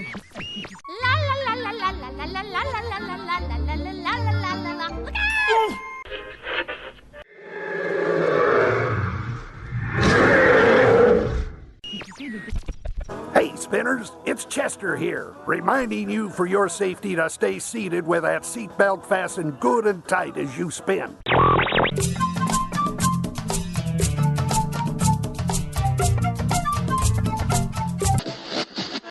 La la la la la la la la la la la la la la la la la la. Look out! Hey, Spinners, it's Chester here, reminding you for your safety to stay seated with that seatbelt fastened good and tight as you spin.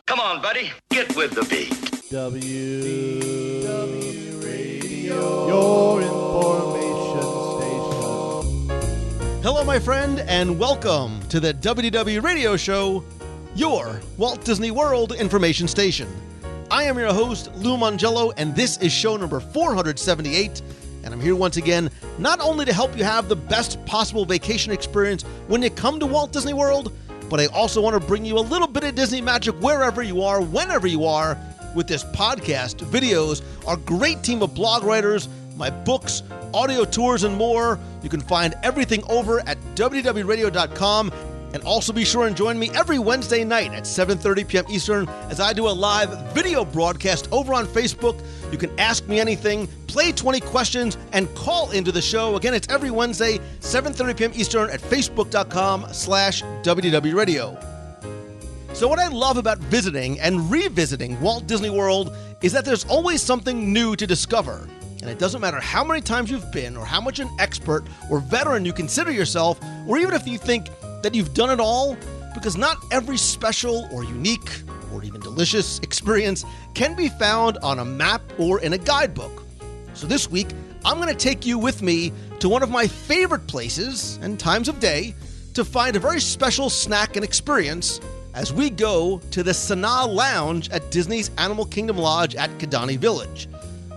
Come on, buddy, get with the beat. WDW Radio, your information station. Hello, my friend, and welcome to the WDW Radio Show, your Walt Disney World information station. I am your host, Lou Mongello, and this is show number 478, and I'm here once again not only to help you have the best possible vacation experience when you come to Walt Disney World, but I also want to bring you a little bit of Disney magic wherever you are, whenever you are, with this podcast, videos, our great team of blog writers, my books, audio tours, and more. You can find everything over at WDWRadio.com. And also be sure and join me every Wednesday night at 7:30 p.m. Eastern as I do a live video broadcast over on Facebook. You can ask me anything, play 20 questions, and call into the show. Again, it's every Wednesday, 7:30 p.m. Eastern at Facebook.com/WDW Radio. So what I love about visiting and revisiting Walt Disney World is that there's always something new to discover. And it doesn't matter how many times you've been or how much an expert or veteran you consider yourself, or even if you think that you've done it all, because not every special or unique or even delicious experience can be found on a map or in a guidebook. So this week, I'm going to take you with me to one of my favorite places and times of day to find a very special snack and experience as we go to the Sanaa Lounge at Disney's Animal Kingdom Lodge at Kidani Village.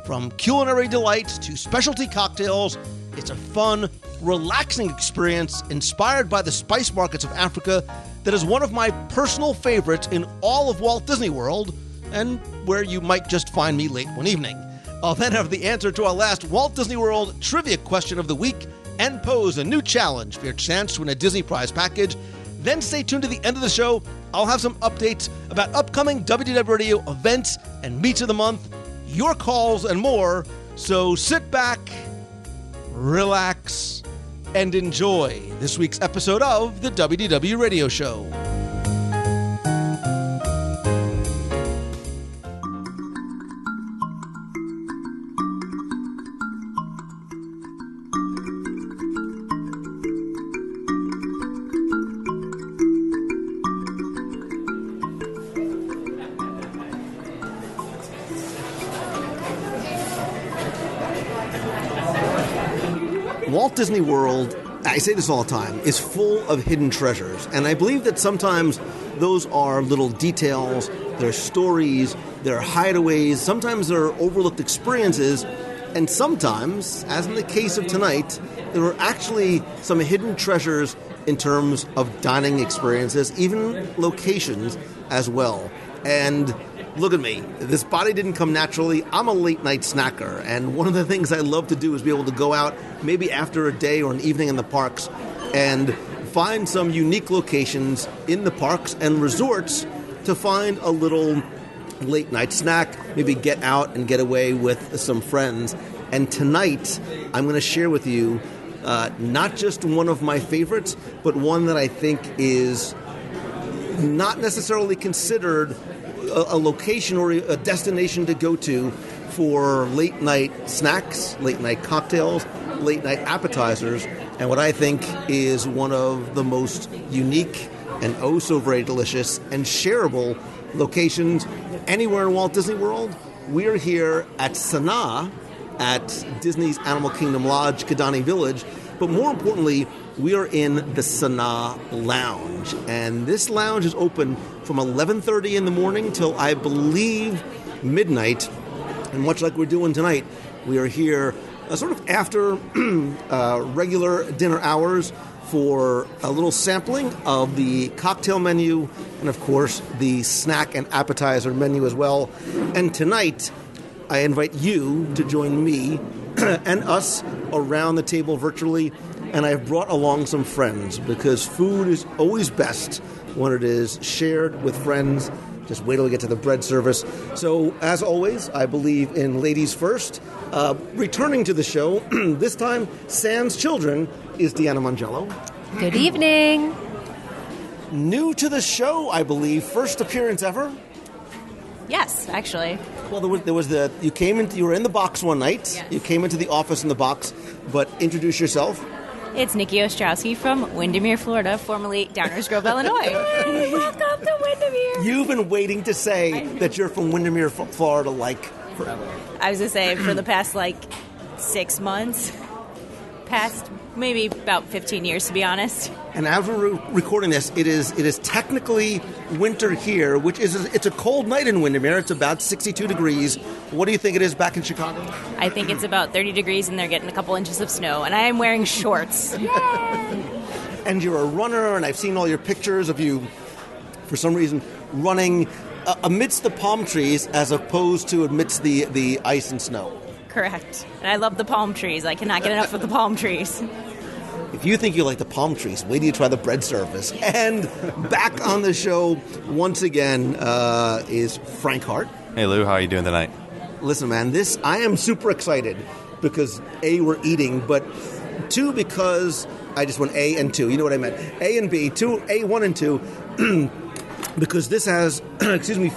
From culinary delights to specialty cocktails, it's a fun, relaxing experience inspired by the spice markets of Africa that is one of my personal favorites in all of Walt Disney World, and where you might just find me late one evening. I'll then have the answer to our last Walt Disney World trivia question of the week and pose a new challenge for your chance to win a Disney prize package. Then stay tuned to the end of the show. I'll have some updates about upcoming WDW Radio events and meets of the month, your calls, and more. So sit back, relax, and enjoy this week's episode of the WDW Radio Show. Walt Disney World, I say this all the time, is full of hidden treasures. And I believe that sometimes those are little details, they're stories, they're hideaways, sometimes they're overlooked experiences, and sometimes, as in the case of tonight, there are actually some hidden treasures in terms of dining experiences, even locations as well. And look at me. This body didn't come naturally. I'm a late-night snacker, and one of the things I love to do is be able to go out maybe after a day or an evening in the parks and find some unique locations in the parks and resorts to find a little late-night snack, maybe get out and get away with some friends. And tonight, I'm going to share with you not just one of my favorites, but one that I think is not necessarily considered a location or a destination to go to for late-night snacks, late-night cocktails, late-night appetizers, and what I think is one of the most unique and oh so very delicious and shareable locations anywhere in Walt Disney World. We're here at Sanaa at Disney's Animal Kingdom Lodge, Kidani Village, but more importantly, we are in the Sanaa Lounge, and this lounge is open from 11:30 in the morning till, I believe, midnight. And much like we're doing tonight, we are here sort of after regular dinner hours for a little sampling of the cocktail menu and, of course, the snack and appetizer menu as well. And tonight, I invite you to join me and us around the table virtually. And I've brought along some friends because food is always best when it is shared with friends. Just wait till we get to the bread service. So, as always, I believe in ladies first. Returning to the show, this time, Sam's children is Deanna Mangello. Good evening. New to the show, I believe. First appearance ever. Yes, actually. Well, there was you were in the box one night. Yes. You came into the office in the box, but introduce yourself. It's Nikki Ostrowski from Windermere, Florida, formerly Downers Grove, Illinois. Welcome to Windermere. You've been waiting to say that you're from Windermere, Florida, like forever. I was going to say, for the past, 6 months, past maybe about 15 years, to be honest. And as we're recording this, it is technically winter here, it's a cold night in Windermere. It's about 62 degrees. What do you think it is back in Chicago? I think it's about 30 degrees, and they're getting a couple inches of snow, and I am wearing shorts. Yay! And you're a runner, and I've seen all your pictures of you, for some reason, running amidst the palm trees as opposed to amidst the ice and snow. Correct. And I love the palm trees. I cannot get enough of the palm trees. If you think you like the palm trees, wait till you try the bread service. And back on the show once again is Frank Hart. Hey Lou, how are you doing tonight? Listen, man, I am super excited because A, we're eating, but 2, because I just went A and 2. You know what I meant? A and B, 2, A1 and 2, because this has,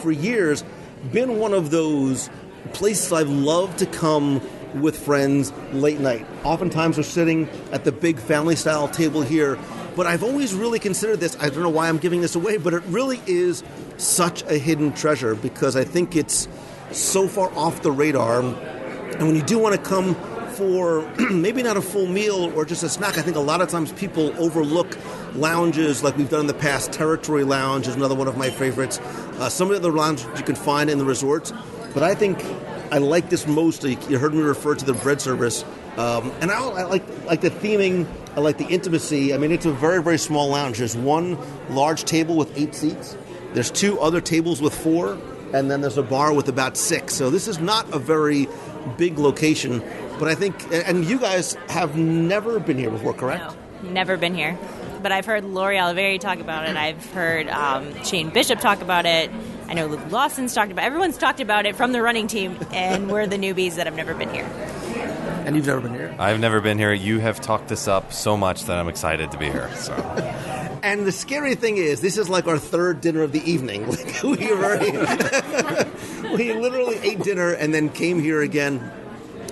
for years been one of those places I've loved to come with friends late night. Oftentimes we're sitting at the big family-style table here, but I've always really considered this, I don't know why I'm giving this away, but it really is such a hidden treasure because I think it's so far off the radar. And when you do want to come for maybe not a full meal or just a snack, I think a lot of times people overlook lounges like we've done in the past. Territory Lounge is another one of my favorites. Some of the other lounges you can find in the resorts. But I think I like this most. You heard me refer to the bread service. And I like the theming. I like the intimacy. I mean, it's a very, very small lounge. There's one large table with 8 seats. There's 2 other tables with 4. And then there's a bar with about 6. So this is not a very big location. But I think, and you guys have never been here before, correct? No, never been here. But I've heard Lori Oliveri talk about it. I've heard Shane Bishop talk about it. I know Luke Lawson's talked about it. Everyone's talked about it from the running team, and we're the newbies that have never been here. And you've never been here? I've never been here. You have talked this up so much that I'm excited to be here. So. And the scary thing is, this is like our 3rd dinner of the evening. We literally ate dinner and then came here again.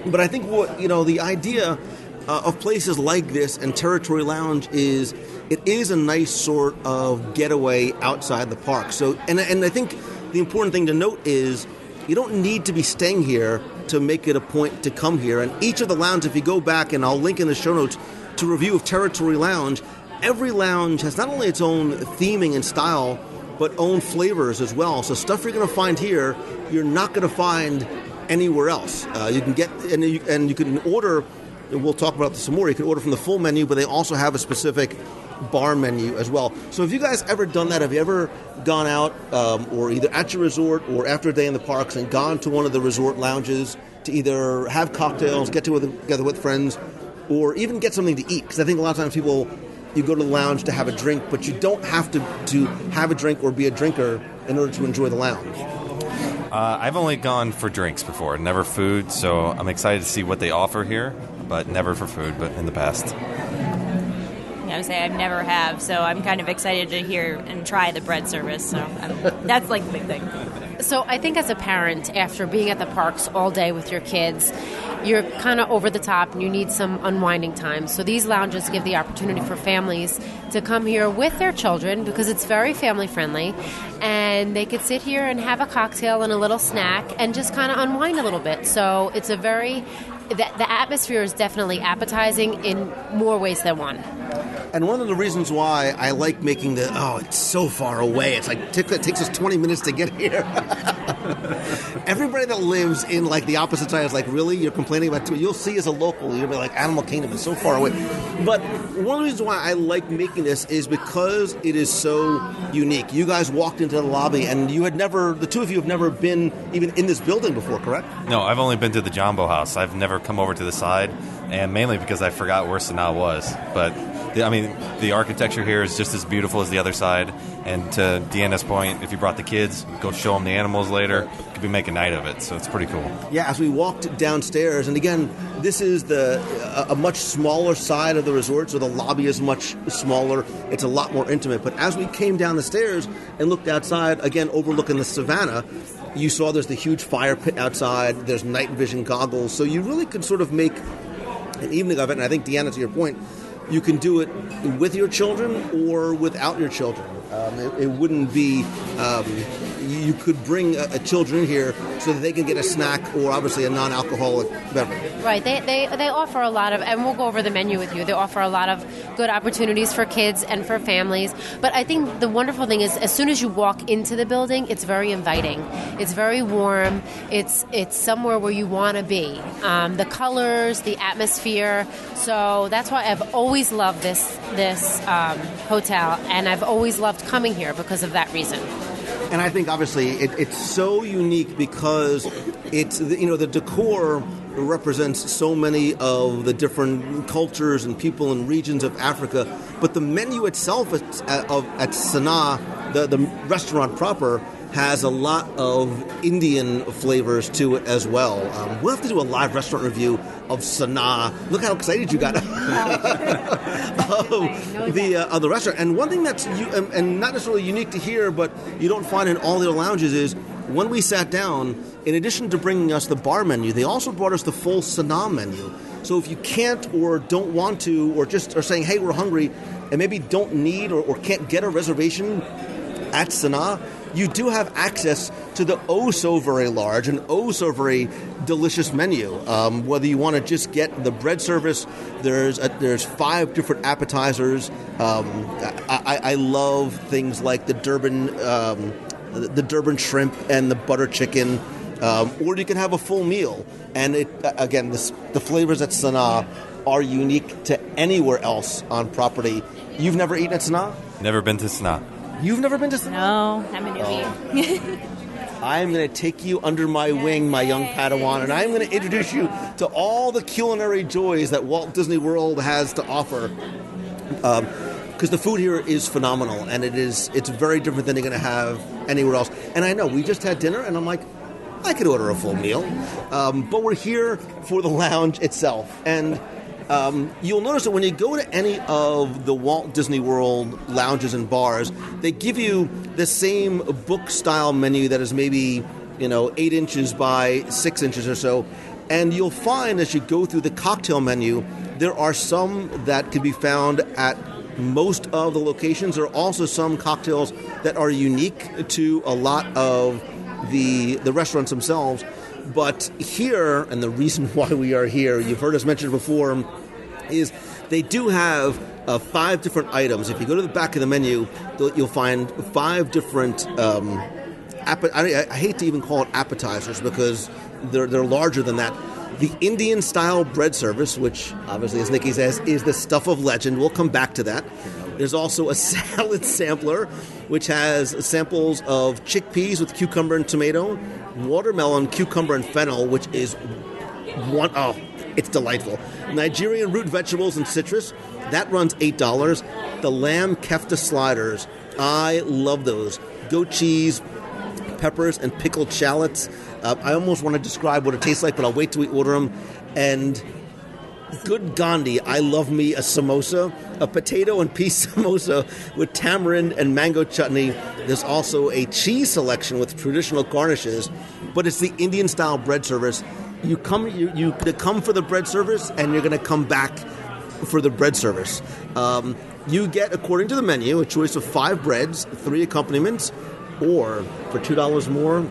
But I think the idea of places like this and Territory Lounge is it is a nice sort of getaway outside the park. So, and I think the important thing to note is you don't need to be staying here to make it a point to come here. And each of the lounges, if you go back, and I'll link in the show notes to a review of Territory Lounge, every lounge has not only its own theming and style, but own flavors as well. So stuff you're going to find here, you're not going to find anywhere else. You can get, and you can order, we'll talk about this some more, you can order from the full menu, but they also have a specific bar menu as well. So have you guys ever done that? Have you ever gone out or either at your resort or after a day in the parks and gone to one of the resort lounges to either have cocktails, get together with friends, or even get something to eat? Because I think a lot of times you go to the lounge to have a drink, but you don't have to have a drink or be a drinker in order to enjoy the lounge. I've only gone for drinks before, never food, so I'm excited to see what they offer here, but never for food, but in the past. I would say I never have, so I'm kind of excited to hear and try the bread service. So that's like the big thing. So I think as a parent, after being at the parks all day with your kids, you're kind of over the top and you need some unwinding time. So these lounges give the opportunity for families to come here with their children because it's very family friendly, and they could sit here and have a cocktail and a little snack and just kind of unwind a little bit. So it's a the atmosphere is definitely appetizing in more ways than one. And one of the reasons why I like making it's so far away. It's like it takes us 20 minutes to get here. Everybody that lives in like the opposite side is like, really? You're complaining about you'll see as a local, you'll be like, Animal Kingdom is so far away. But one of the reasons why I like making this is because it is so unique. You guys walked into the lobby and the two of you have never been even in this building before, correct? No, I've only been to the Jumbo House. I've never come over to the side, and mainly because I forgot where Sanaa was. But The architecture here is just as beautiful as the other side. And to Deanna's point, if you brought the kids, go show them the animals later. You could be making a night of it, so it's pretty cool. Yeah, as we walked downstairs, and again, this is a much smaller side of the resort, so the lobby is much smaller. It's a lot more intimate. But as we came down the stairs and looked outside, again, overlooking the savannah, you saw there's the huge fire pit outside. There's night vision goggles. So you really could sort of make an evening of it. And I think, Deanna, to your point, you can do it with your children or without your children. It wouldn't be... you could bring children in here so that they can get a snack or obviously a non-alcoholic beverage. Right. They offer a lot of, and we'll go over the menu with you, they offer a lot of good opportunities for kids and for families. But I think the wonderful thing is as soon as you walk into the building, it's very inviting. It's very warm. It's somewhere where you want to be. The colors, the atmosphere. So that's why I've always loved this hotel, and I've always loved coming here because of that reason. And I think, obviously, it's so unique because it's, the decor represents so many of the different cultures and people and regions of Africa. But the menu itself at Sanaa, the restaurant proper, has a lot of Indian flavors to it as well. We'll have to do a live restaurant review of Sanaa. Look how excited you got of the restaurant. And one thing that's and not necessarily unique to here, but you don't find in all their lounges is when we sat down, in addition to bringing us the bar menu, they also brought us the full Sanaa menu. So if you can't or don't want to or just are saying, hey, we're hungry, and maybe don't need or can't get a reservation at Sanaa, you do have access to the oh-so-very large and oh-so-very delicious menu. Whether you want to just get the bread service, there's 5 different appetizers. I love things like the Durban shrimp and the butter chicken. Or you can have a full meal. And the flavors at Sanaa are unique to anywhere else on property. You've never eaten at Sanaa? Never been to Sanaa. You've never been to Sanaa? No, I'm a newbie. I'm going to take you under my wing, my young Padawan, and I'm going to introduce you to all the culinary joys that Walt Disney World has to offer. Because the food here is phenomenal, and it's very different than you're going to have anywhere else. And I know, we just had dinner, and I'm like, I could order a full meal. But we're here for the lounge itself. And you'll notice that when you go to any of the Walt Disney World lounges and bars, they give you the same book-style menu that is maybe, 8 inches by 6 inches or so. And you'll find as you go through the cocktail menu, there are some that can be found at most of the locations. There are also some cocktails that are unique to a lot of the restaurants themselves. But here, and the reason why we are here, you've heard us mention before, is they do have 5 different items. If you go to the back of the menu, you'll find 5 different, I hate to even call it appetizers because they're larger than that. The Indian-style bread service, which obviously, as Nikki says, is the stuff of legend. We'll come back to that. There's also a salad sampler, which has samples of chickpeas with cucumber and tomato, watermelon, cucumber, and fennel, which is it's delightful. Nigerian root vegetables and citrus, that runs $8. The lamb kefta sliders, I love those. Goat cheese, peppers, and pickled shallots. I almost want to describe what it tastes like, but I'll wait till we order them. And good Gandhi, I love me a samosa, a potato and peas samosa with tamarind and mango chutney. There's also a cheese selection with traditional garnishes, but it's the Indian-style bread service. You come for the bread service, and you're going to come back for the bread service. You get, according to the menu, a choice of 5 breads, 3 accompaniments, or for $2 more,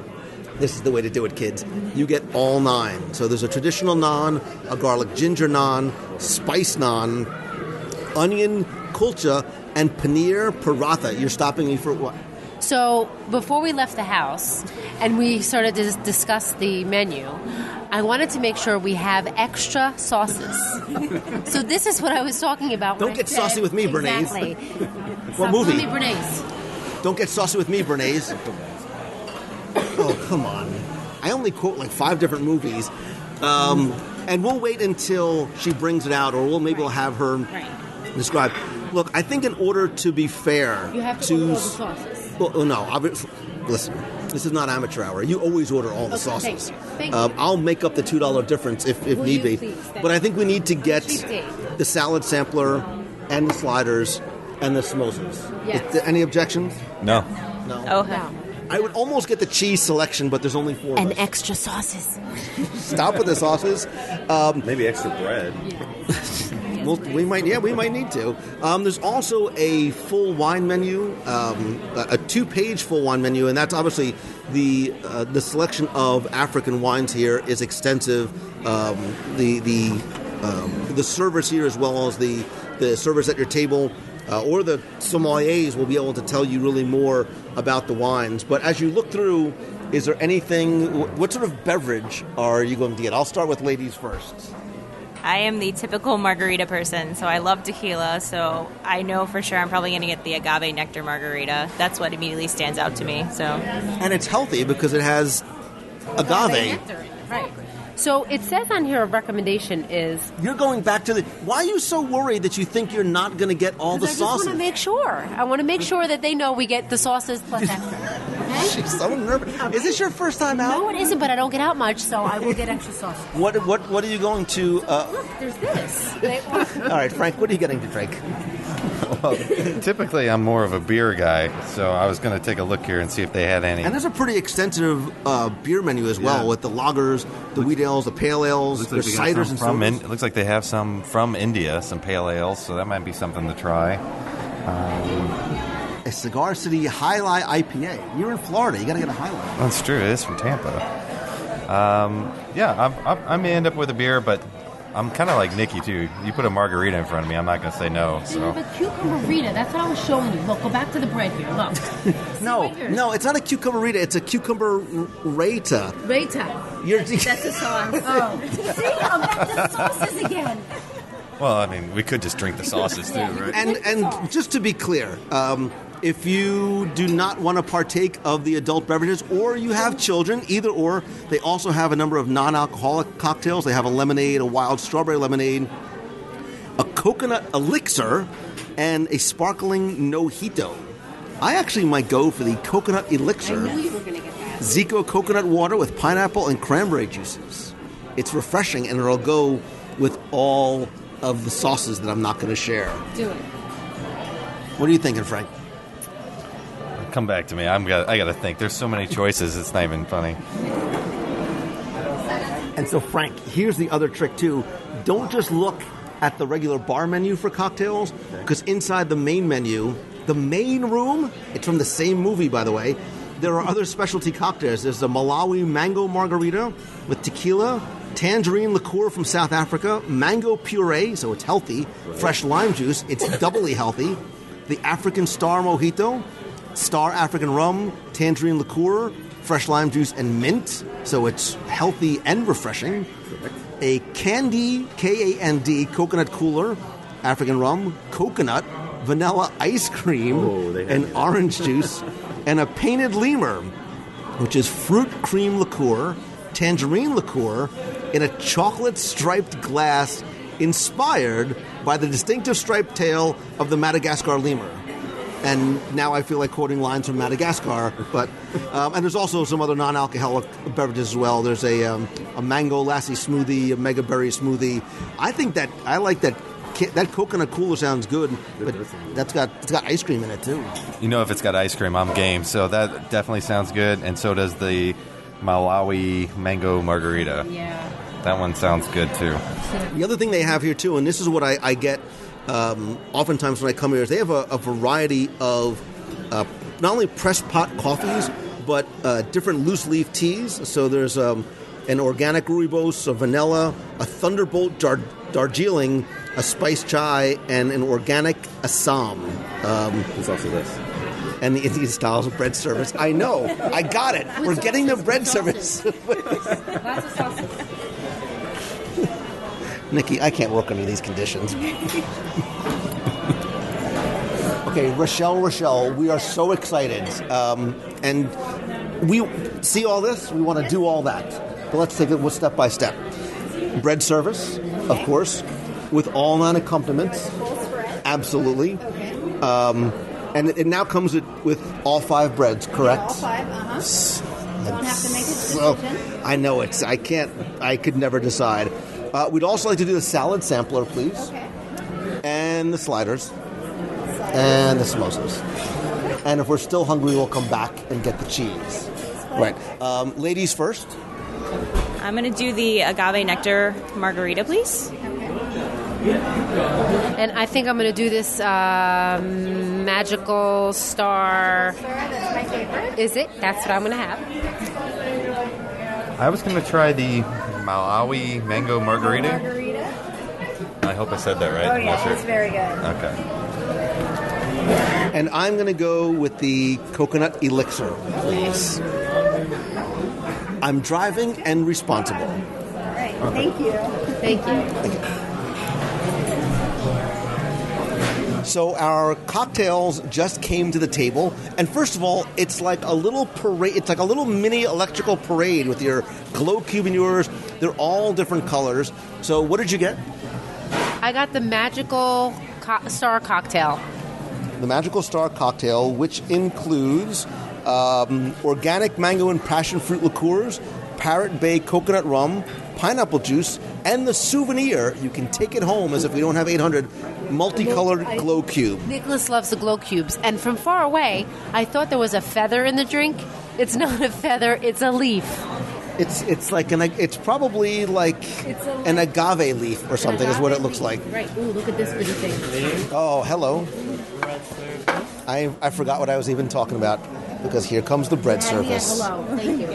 this is the way to do it, kids. You get all 9. So there's a traditional naan, a garlic ginger naan, spice naan, onion kulcha, and paneer paratha. You're stopping me for what? So before we left the house and we started to discuss the menu, I wanted to make sure we have extra sauces. So this is what I was talking about. Don't get saucy with me, Bernays. Exactly. What movie? Call me Bernays. Don't get saucy with me, Bernays. Oh, come on. I only quote like 5 different movies. And we'll wait until she brings it out, or we'll have her describe. Look, I think in order to be fair, You have to order all the sauces. Well, no, listen. This is not amateur hour. You always order all the sauces. Thank you. I'll make up the $2 difference if Will need you be. please? Thank But I you. think we need to get Cheap date. the salad sampler and the sliders and the samosas. Yes. Is there any objections? No. No. Oh, No. I would almost get the cheese selection, but there's only 4 of and us. extra sauces. Stop with the sauces. Maybe extra bread. Well, we might need to. There's also a full wine menu, a 2-page full wine menu, and that's obviously the selection of African wines here is extensive. The servers here, as well as the servers at your table, or the sommeliers, will be able to tell you really more about the wines. But as you look through, is there anything? What sort of beverage are you going to get? I'll start with ladies first. I am the typical margarita person, so I love tequila, so I know for sure I'm probably going to get the agave nectar margarita. That's what immediately stands out to me. So, And it's healthy because it has agave. Nectar in it, right. So it says on here a recommendation is... You're going back to the... Why are you so worried that you think you're not going to get all the I just sauces? want to make sure. I want to make sure that they know we get the sauces plus extra. Okay? She's so nervous. Is this your first time out? No, it isn't, but I don't get out much, so I will get extra sauces. What are you going to... Look, there's this. All right, Frank, what are you getting to drink? Well, typically I'm more of a beer guy, so I was going to take a look here and see if they had any. And there's a pretty extensive beer menu as well, Yeah. with the lagers, the wheat ales, the pale ales, Looks like there's they got ciders some and from sodas. it looks like they have some from India, some pale ales, so that might be something to try. A Cigar City Highlight IPA. You're in Florida. You got to get a Highlight. That's true. It is from Tampa. I may end up with a beer, but I'm kind of like Nikki, too. You put a margarita in front of me, I'm not going to say no. You So have a cucumber Rita. That's what I was showing you. Look, go back to the bread here. Look. No, it's not a cucumber Rita. It's a cucumber Rita. Rita. That's a sauce. Oh. See? I'm back to the sauces again. well, I mean, we could just drink the sauces, too, right? And just to be clear, if you do not want to partake of the adult beverages, or you have children, either or, they also have a number of non-alcoholic cocktails. They have a lemonade, a wild strawberry lemonade, a coconut elixir, and a sparkling nojito. I actually might go for the coconut elixir. I knew you were going to get that. Zico coconut water with pineapple and cranberry juices. It's refreshing, and it'll go with all of the sauces that I'm not going to share. Do it. What are you thinking, Frank? Come back to me. I got to think. There's so many choices, it's not even funny. And so, Frank, here's the other trick, too. Don't just look at the regular bar menu for cocktails, because inside the main menu, the main room, it's from the same movie, by the way, there are other specialty cocktails. There's the Malawi mango margarita with tequila, tangerine liqueur from South Africa, mango puree, so it's healthy, fresh lime juice, it's doubly healthy, the African Star Mojito, Star African Rum, tangerine liqueur, fresh lime juice, and mint, so it's healthy and refreshing. A Candy, K-A-N-D, coconut cooler, African rum, coconut, vanilla ice cream, and orange juice, and a painted lemur, which is fruit cream liqueur, tangerine liqueur, in a chocolate-striped glass inspired by the distinctive striped tail of the Madagascar lemur. And now I feel like quoting lines from Madagascar, but and there's also some other non-alcoholic beverages as well. There's a mango lassi smoothie, a mega berry smoothie. I like that. That coconut cooler sounds good, but it's got ice cream in it too. You know, if it's got ice cream, I'm game. So that definitely sounds good, and so does the Malawi mango margarita. Yeah. That one sounds good too. The other thing they have here too, and this is what I get oftentimes when I come here, is they have a variety of not only pressed pot coffees, but different loose leaf teas. So there's an organic rooibos, a vanilla, a thunderbolt Darjeeling, a spiced chai, and an organic Assam. There's also this. And the Indian styles of bread service. I know. I got it. We're getting the bread service. Lots of sauces. Nikki, I can't work under these conditions. Okay, Rochelle, we are so excited. And we see all this. We want to do all that. But let's take it step by step. Bread service, of course, with all non-accompaniments. Absolutely. Okay. And it now comes with all 5 breads, correct? All 5, Don't have to make a So, decision. I know I could never decide. We'd also like to do the salad sampler, please. Okay. And the sliders. And the samosas. And if we're still hungry, we'll come back and get the cheese. Right. Ladies first. I'm going to do the agave nectar margarita, please. And I think I'm going to do this magical star. That's my favorite. Is it? That's what I'm going to have. I was going to try the Malawi mango margarita. Margarita. I hope I said that right. Oh, I'm yeah, not sure. it's very good. Okay. And I'm going to go with the coconut elixir, please. I'm driving and responsible. All right, thank you. Thank you. So our cocktails just came to the table, and first of all, it's like a little parade. It's like a little mini electrical parade with your glow cube and yours. They're all different colors. So what did you get? I got the magical star cocktail. The Magical Star Cocktail, which includes organic mango and passion fruit liqueurs, Parrot Bay coconut rum, pineapple juice, and the souvenir. You can take it home as if we don't have 800 multicolored glow cube. Nicholas loves the glow cubes, and from far away, I thought there was a feather in the drink. It's not a feather; it's a leaf. It's like it's probably like an agave leaf or something is what it looks like. Right. Ooh, look at this pretty thing. Oh, hello. I forgot what I was even talking about because here comes the bread service. Hello. Thank you.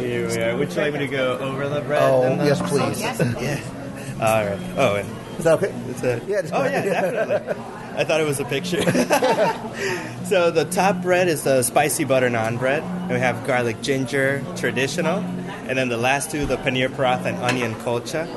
Here we are. Would you like me to go over the bread? Oh, and the yes, please. Yeah. All right. Oh, and Is that okay? it's a Yeah. definitely. I thought it was a picture. So the top bread is the spicy butter naan bread, and we have garlic ginger traditional, and then the last two, the paneer paratha and onion kolcha.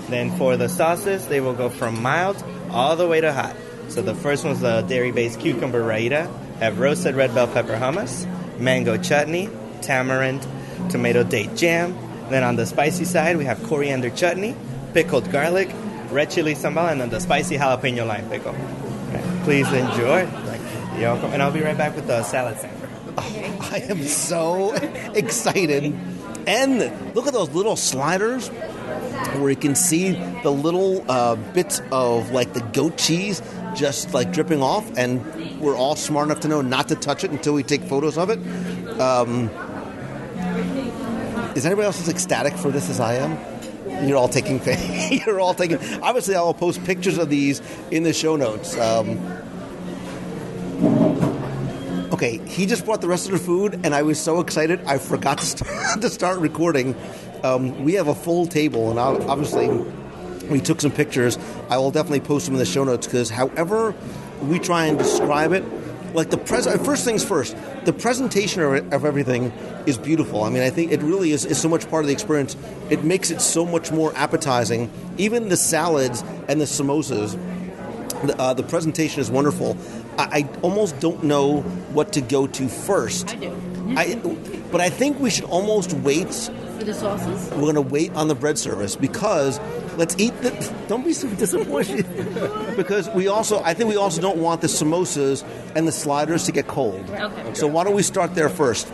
Then for the sauces, they will go from mild all the way to hot. So the first one's the dairy-based cucumber raita, have roasted red bell pepper hummus, mango chutney, tamarind, tomato date jam. Then on the spicy side, we have coriander chutney, pickled garlic, red chili sambal, and then the spicy jalapeno lime pickle. Right. Please enjoy. You're welcome. And I'll be right back with the salad sampler. Oh, I am so excited. And look at those little sliders where you can see the little bits of like the goat cheese just like dripping off, and we're all smart enough to know not to touch it until we take photos of it. Is anybody else as ecstatic for this as I am? You're all taking. You're all taking. Obviously, I'll post pictures of these in the show notes. Okay, he just brought the rest of the food, and I was so excited I forgot to start recording. We have a full table, and obviously we took some pictures. I will definitely post them in the show notes because, however we try and describe it, like first things first, the presentation of everything is beautiful. I mean, I think it really is so much part of the experience. It makes it so much more appetizing. Even the salads and the samosas, the presentation is wonderful. I almost don't know what to go to first. I do. But I think we should almost wait. For the sauces? We're going to wait on the bread service because let's eat the. Don't be so disappointed. Because I think we also don't want the samosas and the sliders to get cold. Okay. So why don't we start there first?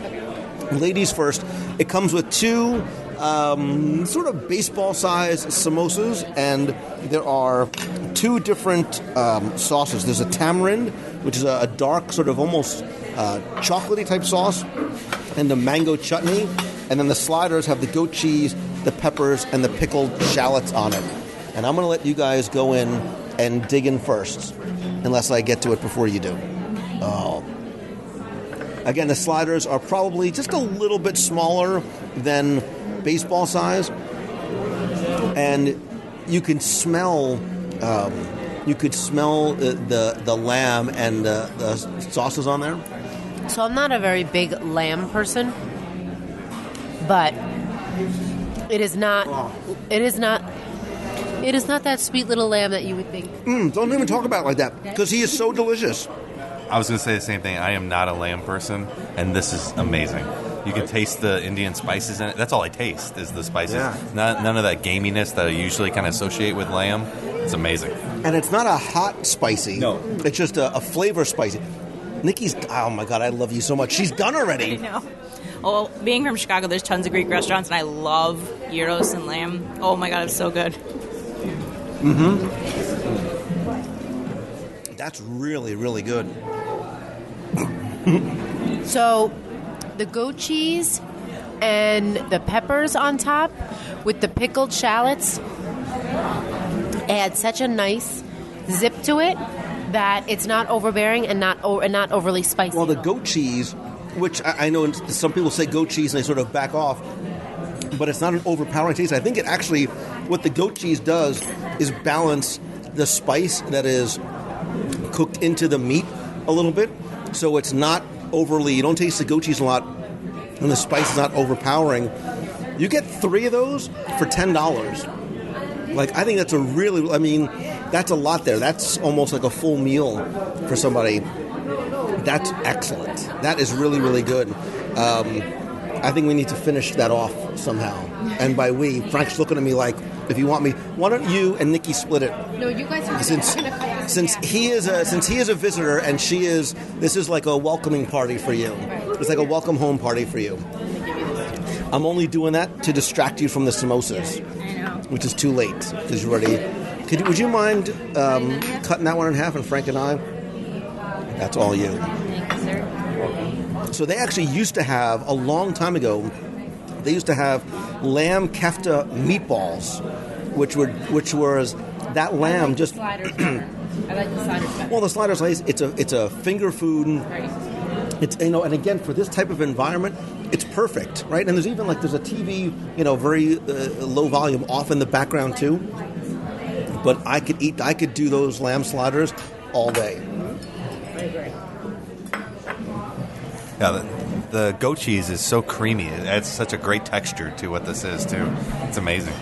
Ladies first. It comes with two sort of baseball-sized samosas, and there are two different sauces. There's a tamarind, which is a dark, sort of almost chocolatey type sauce, and the mango chutney. And then the sliders have the goat cheese, the peppers, and the pickled shallots on it. And I'm going to let you guys go in and dig in first, unless I get to it before you do. Oh. Again, the sliders are probably just a little bit smaller than baseball size, and you can smell the lamb and the sauces on there. So I'm not a very big lamb person, but it is not that sweet little lamb that you would think. Don't even talk about it like that, because he is so delicious. I was going to say the same thing. I am not a lamb person, and this is amazing. You can taste the Indian spices in it. That's all I taste is the spices. Yeah. None of that gaminess that I usually kind of associate with lamb. It's amazing. And it's not a hot spicy. No. It's just a flavor spicy. Nikki's, oh my God, I love you so much. She's done already. I know. Well, being from Chicago, there's tons of Greek restaurants, and I love gyros and lamb. Oh my God, it's so good. Mm-hmm. That's really, really good. So, the goat cheese and the peppers on top with the pickled shallots add such a nice zip to it that it's not overbearing and not overly spicy. Well, the goat cheese, which I know some people say goat cheese and they sort of back off, but it's not an overpowering taste. I think it actually, what the goat cheese does is balance the spice that is cooked into the meat a little bit, so it's not overly, you don't taste the goat cheese a lot, and the spice is not overpowering. You get 3 of those for $10. Like, I think that's that's a lot there. That's almost like a full meal for somebody. That's excellent. That is really, really good. I think we need to finish that off somehow. And by we, Frank's looking at me like, if you want me, why don't you and Nikki split it? No, you guys are Since he is a visitor and this is like a welcoming party for you. It's like a welcome home party for you. I'm only doing that to distract you from the samosas, which is too late because you're already. Would you mind cutting that one in half, and Frank and I? That's all you. Thank you, sir. So they actually used to have, a long time ago, they used to have lamb kefta meatballs, which was that lamb just. Sliders better. I like the sliders better. Well, the sliders, it's a finger food. Right. It's, and again, for this type of environment, it's perfect, right? And there's even there's a TV, very low volume off in the background too. But I could do those lamb sliders all day. I agree. Yeah, the goat cheese is so creamy. It adds such a great texture to what this is too. It's amazing.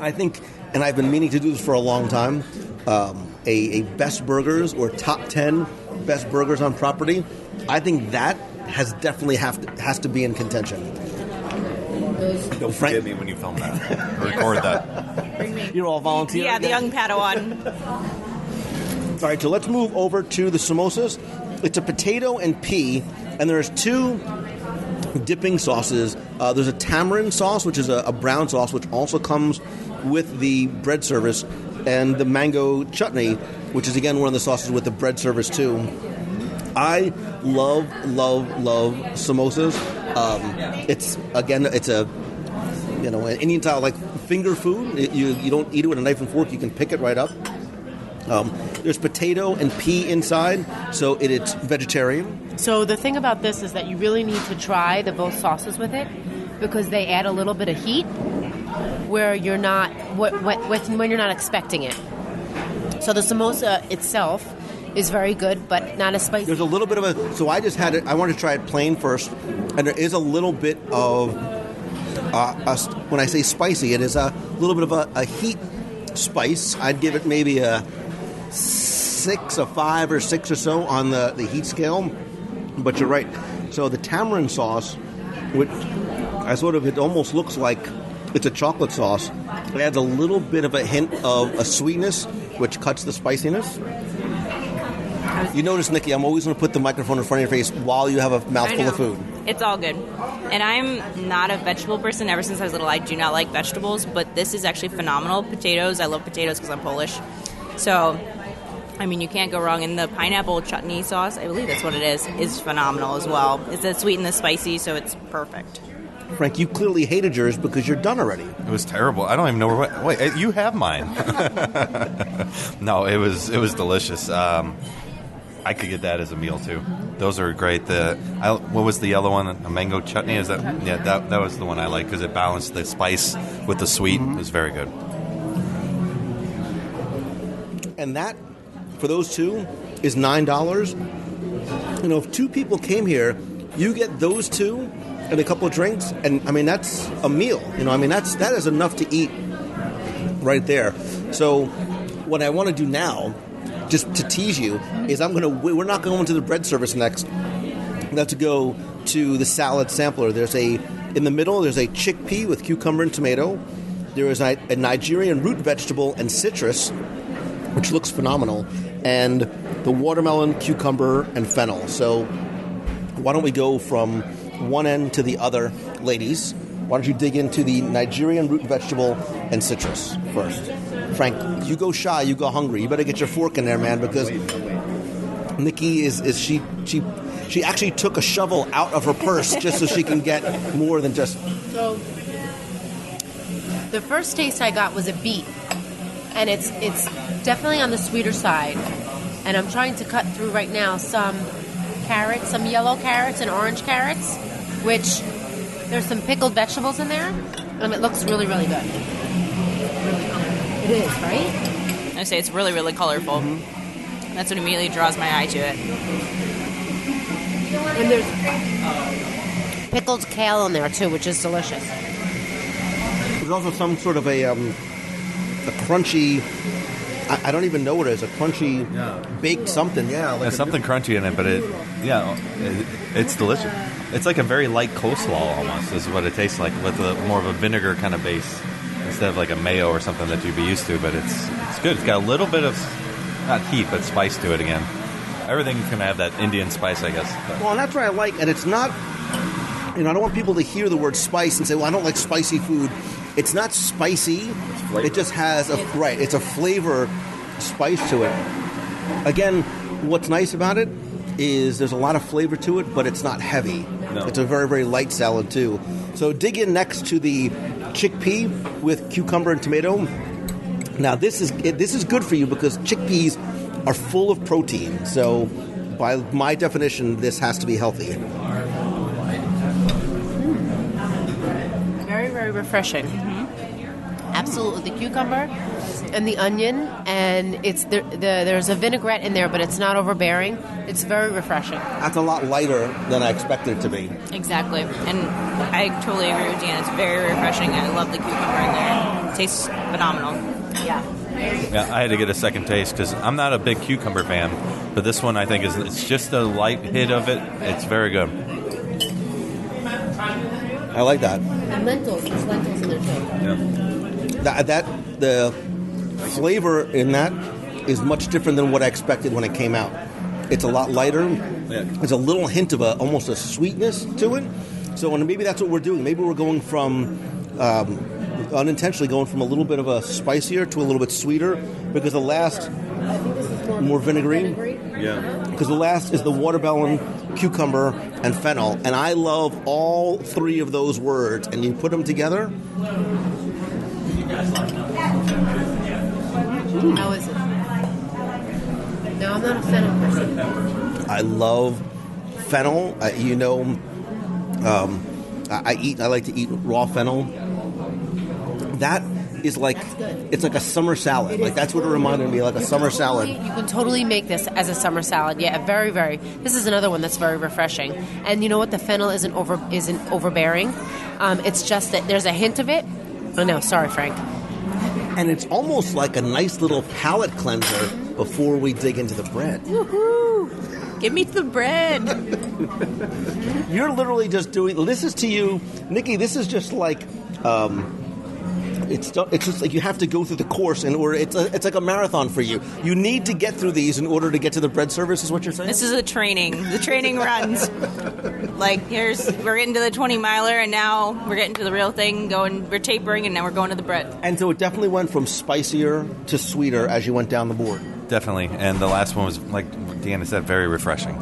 I think, and I've been meaning to do this for a long time, a best burgers or top 10 best burgers on property. I think that has to be in contention. Don't forget me when you film that. Record that. You're all volunteering. Yeah, the young Padawan. All right, so let's move over to the samosas. It's a potato and pea, and there's 2 dipping sauces. There's a tamarind sauce, which is a brown sauce, which also comes with the bread service, and the mango chutney, which is, again, one of the sauces with the bread service, too. I love samosas. It's a an Indian style like finger food. You don't eat it with a knife and fork. You can pick it right up. There's potato and pea inside, so it's vegetarian. So the thing about this is that you really need to try both sauces with it because they add a little bit of heat where you're not when you're not expecting it. So the samosa itself is very good, but not as spicy. There's a little bit of so I just had it. I wanted to try it plain first, and there is a little bit of when I say spicy, it is a little bit of a heat spice. I'd give it maybe a 5 or 6 or so on the heat scale. But you're right. So the tamarind sauce, which it almost looks like it's a chocolate sauce. It adds a little bit of a hint of a sweetness, which cuts the spiciness. You notice, Nikki, I'm always going to put the microphone in front of your face while you have a mouthful of food. It's all good. And I'm not a vegetable person. Ever since I was little, I do not like vegetables, but this is actually phenomenal. Potatoes, I love potatoes because I'm Polish. So, you can't go wrong. And the pineapple chutney sauce, I believe that's what it is phenomenal as well. It's the sweet and the spicy, so it's perfect. Frank, you clearly hated yours because you're done already. It was terrible. I don't even know where. Wait, you have mine. No, it was delicious. I could get that as a meal too. Those are great. What was the yellow one? A mango chutney? Is that? Yeah, that was the one I like because it balanced the spice with the sweet. Mm-hmm. It was very good. And that, for those 2, is $9. If 2 people came here, you get those 2 and a couple of drinks, and that's a meal. That is enough to eat right there. So what I want to do now, just to tease you, is we're not going to the bread service next. let's go to the salad sampler. In the middle, there's a chickpea with cucumber and tomato. There is a Nigerian root vegetable and citrus, which looks phenomenal, and the watermelon, cucumber, and fennel. So why don't we go from one end to the other, ladies? Why don't you dig into the Nigerian root vegetable and citrus first? Frank, you go shy, you go hungry. You better get your fork in there, man, because Nikki she actually took a shovel out of her purse just so she can get more than just... So, the first taste I got was a beet, and it's definitely on the sweeter side. And I'm trying to cut through right now some carrots, some yellow carrots and orange carrots, which there's some pickled vegetables in there, and it looks really, really good. It is, right? I say it's really, really colorful. Mm-hmm. That's what immediately draws my eye to it. And there's pickled kale in there too, which is delicious. There's also some sort of a crunchy, I don't even know what it is, a crunchy baked something. Yeah, like there's something crunchy in it, but it's delicious. It's like a very light coleslaw almost is what it tastes like, with more of a vinegar kind of base instead of like a mayo or something that you'd be used to. But it's good. It's got a little bit of, not heat, but spice to it again. Everything's going to have that Indian spice, I guess. But. Well, and that's what I like. And it's not, I don't want people to hear the word spice and say, well, I don't like spicy food. It's not spicy. It just has it's a flavor spice to it. Again, what's nice about it is there's a lot of flavor to it, but it's not heavy. No. It's a very, very light salad, too. So dig in next to the chickpea with cucumber and tomato. Now, this is good for you because chickpeas are full of protein. So, by my definition, this has to be healthy. Very, very refreshing. Absolutely, the cucumber and the onion, and there's a vinaigrette in there, but it's not overbearing. It's very refreshing. That's a lot lighter than I expected it to be. Exactly, and I totally agree with Dan. It's very refreshing. I love the cucumber in there. It tastes phenomenal. Yeah, I had to get a second taste because I'm not a big cucumber fan, but this one I think it's just a light hit of it. It's very good. I like that. And lentils. There's lentils in there too. Yeah. The flavor in that is much different than what I expected when it came out. It's a lot lighter. Yeah. There's a little hint of almost a sweetness to it. So maybe that's what we're doing. Maybe we're going from unintentionally going from a little bit of a spicier to a little bit sweeter because the last more vinegary. Yeah. Because the last is the watermelon, cucumber, and fennel, and I love all three of those words. And you put them together. How is it? No, I'm not a fennel person. I love fennel. I like to eat raw fennel. That is it's like a summer salad. Like that's what it reminded me, like a summer salad. You can totally make this as a summer salad. Yeah, very, very. This is another one that's very refreshing. And you know what? The fennel isn't overbearing. It's just that there's a hint of it. Oh no, sorry, Frank. And it's almost like a nice little palate cleanser before we dig into the bread. Woohoo! Give me the bread. You're literally just doing. This is to you, Nikki. This is just like. It's just like you have to go through the course in order. It's like a marathon for you. You need to get through these in order to get to the bread service. Is what you're saying? This is a training. The training runs. We're getting to the 20-miler, and now we're getting to the real thing. We're tapering, and now we're going to the bread. And so it definitely went from spicier to sweeter as you went down the board. Definitely, and the last one was, like Deanna said, very refreshing.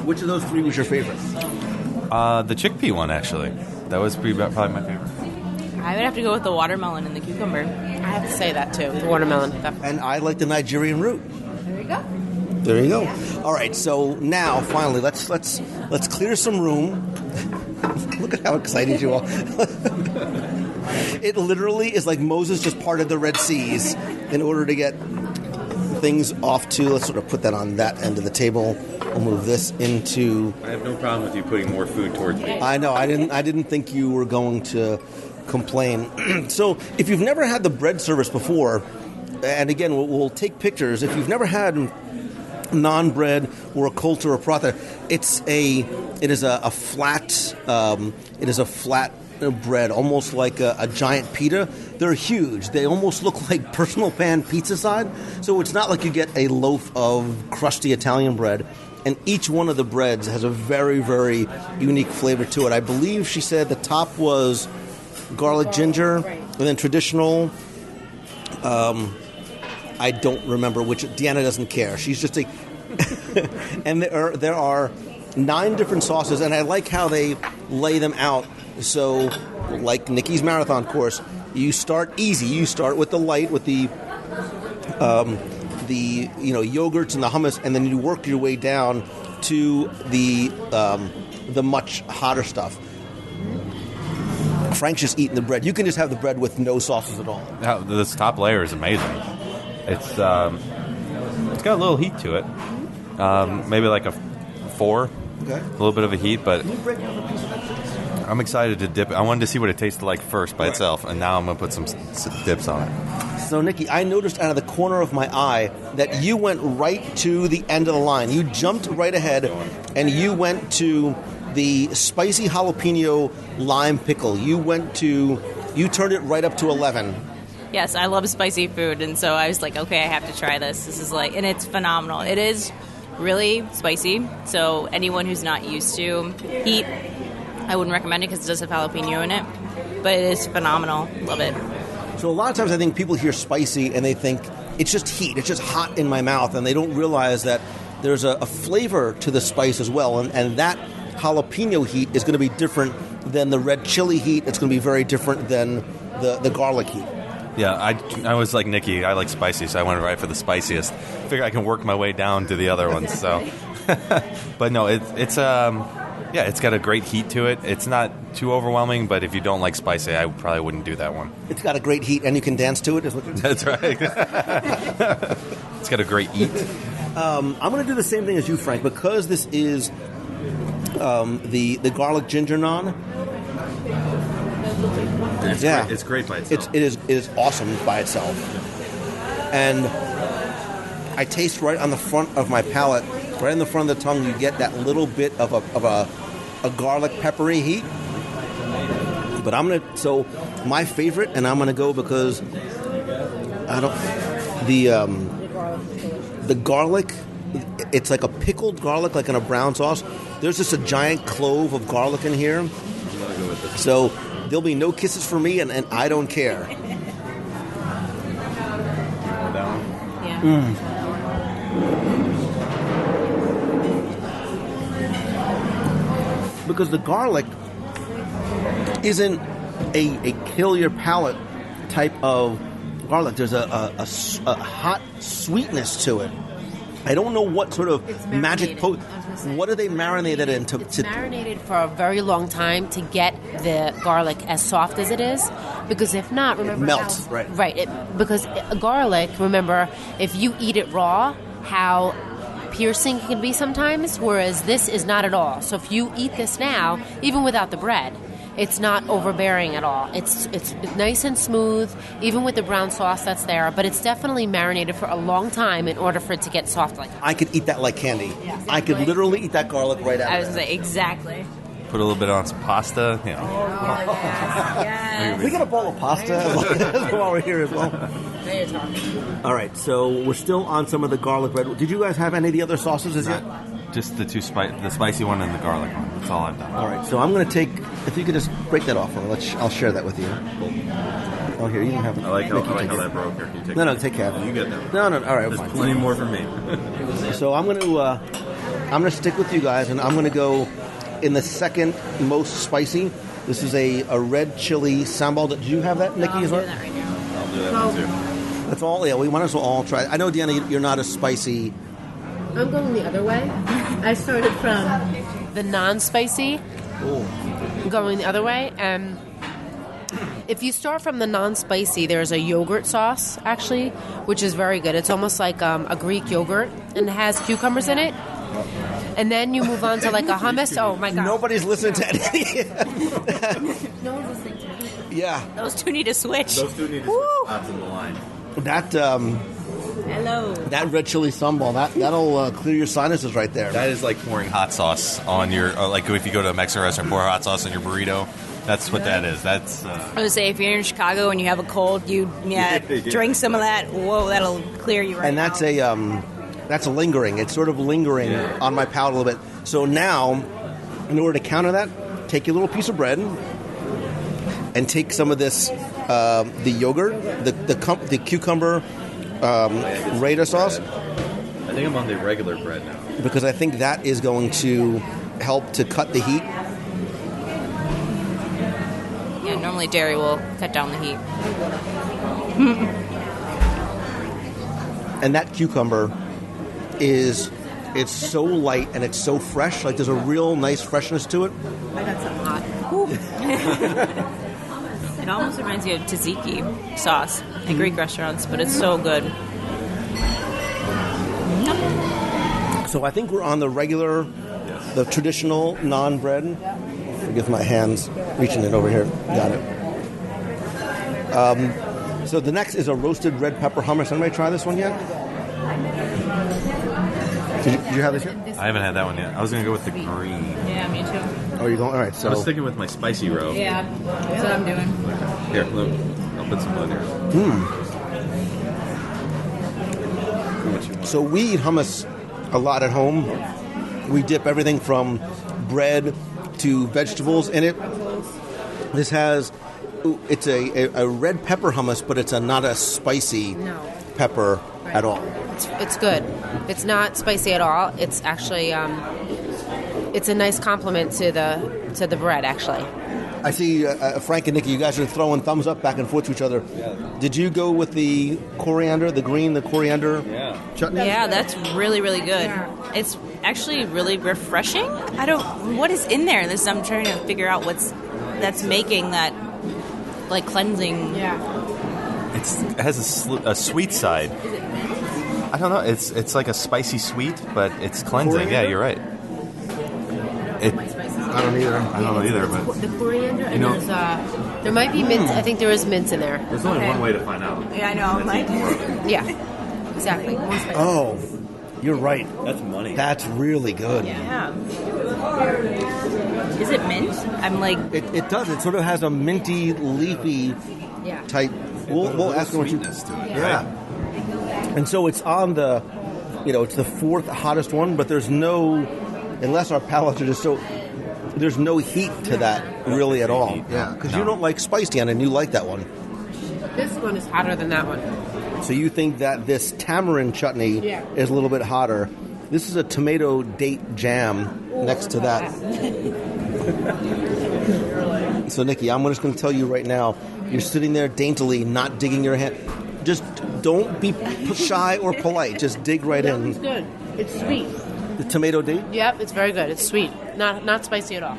Which of those three was your favorite? The chickpea one, actually. That was probably my favorite. I would have to go with the watermelon and the cucumber. I have to say that too, the watermelon. And I like the Nigerian root. There you go. There you go. All right, so now finally, let's clear some room. Look at how excited you are. It literally is like Moses just parted the Red Seas in order to get things off to. Let's sort of put that on that end of the table. We'll move this into. I have no problem with you putting more food towards me. I know. I didn't think you were going to complain. So if you've never had the bread service before, and again, we'll take pictures. If you've never had naan bread or a kultur or paratha. It is a flat bread, almost like a giant pita. They're huge. They almost look like personal pan pizza side. So it's not like you get a loaf of crusty Italian bread. And each one of the breads has a very, very unique flavor to it. I believe she said the top was garlic ginger, and then traditional. I don't remember which. Deanna doesn't care. She's just a... And there are 9 different sauces, and I like how they lay them out. So, like Nikki's marathon course, you start easy. You start with the light, with the yogurts and the hummus, and then you work your way down to the much hotter stuff. Frank's just eating the bread. You can just have the bread with no sauces at all. This top layer is amazing. It's got a little heat to it. Maybe like a 4. Okay. A little bit of a heat, but I'm excited to dip it. I wanted to see what it tasted like first by itself, and now I'm going to put some dips on it. So, Nikki, I noticed out of the corner of my eye that you went right to the end of the line. You jumped right ahead, and you went to the spicy jalapeno lime pickle. You turned it right up to 11. Yes, I love spicy food, and so I was like, okay, I have to try this. This is and it's phenomenal. It is really spicy, so anyone who's not used to heat, I wouldn't recommend it because it does have jalapeno in it, but it is phenomenal. Love it. So a lot of times I think people hear spicy and they think it's just heat, it's just hot in my mouth, and they don't realize that there's a flavor to the spice as well, and that jalapeno heat is going to be different than the red chili heat. It's going to be very different than the garlic heat. Yeah, I was like Nikki. I like spicy, so I went right for the spiciest. Figure I can work my way down to the other ones. So, but no, it's got a great heat to it. It's not too overwhelming, but if you don't like spicy, I probably wouldn't do that one. It's got a great heat, and you can dance to it. That's right. It's got a great eat. I'm going to do the same thing as you, Frank, because this is the garlic ginger naan. It's great by itself. It is awesome by itself. And I taste right on the front of my palate, right in the front of the tongue, you get that little bit of a garlic peppery heat. But so my favorite, and I'm gonna go because the garlic, it's like a pickled garlic, like in a brown sauce. There's just a giant clove of garlic in here. So there'll be no kisses for me, and I don't care. Yeah. Because the garlic isn't a kill your palate type of garlic. There's a hot sweetness to it. I don't know what sort of magic... What do they marinate it in? It's marinated for a very long time to get the garlic as soft as it is. Because if not, remember... It melts, right. Right. Because garlic, remember, if you eat it raw, how piercing it can be sometimes, whereas this is not at all. So if you eat this now, even without the bread, it's not overbearing at all. It's nice and smooth, even with the brown sauce that's there, but it's definitely marinated for a long time in order for it to get soft like that. I could eat that like candy. Yeah, exactly. I could literally eat that garlic right out. I was going to say, exactly. Put a little bit on some pasta. Oh, yes. We got a bowl of pasta while we're here as well. All right, so we're still on some of the garlic bread. Did you guys have any of the other sauces as yet? Just the spicy one and the garlic one. That's all I've done. All right, so I'm going to take, if you could just break that off, I'll share that with you. Oh, here, you can have it. I like how that broke. Here, you take No, take care of it. You get that. No, all right, There's fine. plenty more for me. So I'm going to stick with you guys, and I'm going to go in the second most spicy. This is a red chili sambal. Did you have that, Nikki, as well? That right now. I'll do that one too. That's all. Yeah, we might as well all try. I know, Deanna, you're not a spicy. I'm going the other way. I started from the non-spicy, going the other way. And if you start from the non-spicy, there's a yogurt sauce, actually, which is very good. It's almost like a Greek yogurt, and it has cucumbers in it. And then you move on to like a hummus. Oh, my God. Nobody's listening to anything. No one's listening to me. Yeah. Those two need to switch. Those two need to switch spots in the line. That, Hello. That red chili sambal, that'll clear your sinuses right there. That is like pouring hot sauce on your, like if you go to a Mexican restaurant, pour hot sauce on your burrito. That's what that is. That's. I would say if you're in Chicago and you have a cold, you drink some of that. Whoa, that'll clear you right. And that's that's lingering. It's sort of lingering on my palate a little bit. So now, in order to counter that, take your little piece of bread and take some of this, the yogurt, the cucumber Raita sauce. I think I'm on the regular bread now. Because I think that is going to help to cut the heat. Yeah, normally dairy will cut down the heat. And that cucumber it's so light and it's so fresh. Like there's a real nice freshness to it. I got something hot. It almost reminds you of tzatziki sauce at Greek restaurants, but it's so good. So I think we're on the regular, the traditional non-bread. Forgive my hands reaching it over here. Got it. So the next is a roasted red pepper hummus. Anybody try this one yet? Did you have this yet? I haven't had that one yet. I was going to go with the green. Yeah, me too. Oh, you're going? All right. So I was sticking with my spicy roe. Yeah, that's what I'm doing. Here, look. I'll put some on here. So we eat hummus a lot at home. We dip everything from bread to vegetables in it. This has, it's a red pepper hummus, but it's not a spicy pepper at all. It's good. It's not spicy at all. It's actually it's a nice compliment to the bread. Actually, I see Frank and Nikki. You guys are throwing thumbs up back and forth to each other. Yeah. Did you go with the coriander, the coriander chutney? Yeah, that's really, really good. It's actually really refreshing. What is in there? I'm trying to figure out that's making that like cleansing. Yeah. It has a sweet side. I don't know. It's like a spicy sweet, but it's cleansing. Coriander? Yeah, you're right. I don't either. I don't know either, but The coriander and there's there might be mint. I think there is mint in there. there's only one way to find out. Yeah, I know. Yeah, exactly. More spicy. Oh, you're right. That's money. That's really good. Yeah. Is it mint? I'm like. It does. It sort of has a minty, leafy type. We'll ask them what you. Sweetness to it. Yeah. Right? And so it's on the, it's the fourth hottest one, but there's no, unless our palates are just so, there's no heat to that really at all. Yeah, because you don't like spicy, and you like that one. This one is hotter than that one. So you think that this tamarind chutney is a little bit hotter. This is a tomato date jam next to that. So, Nikki, I'm just going to tell you right now, you're sitting there daintily, not digging your hand. Just don't be shy or polite. Just dig right in. It's good. It's sweet. The tomato date? Yep, it's very good. It's sweet. Not spicy at all.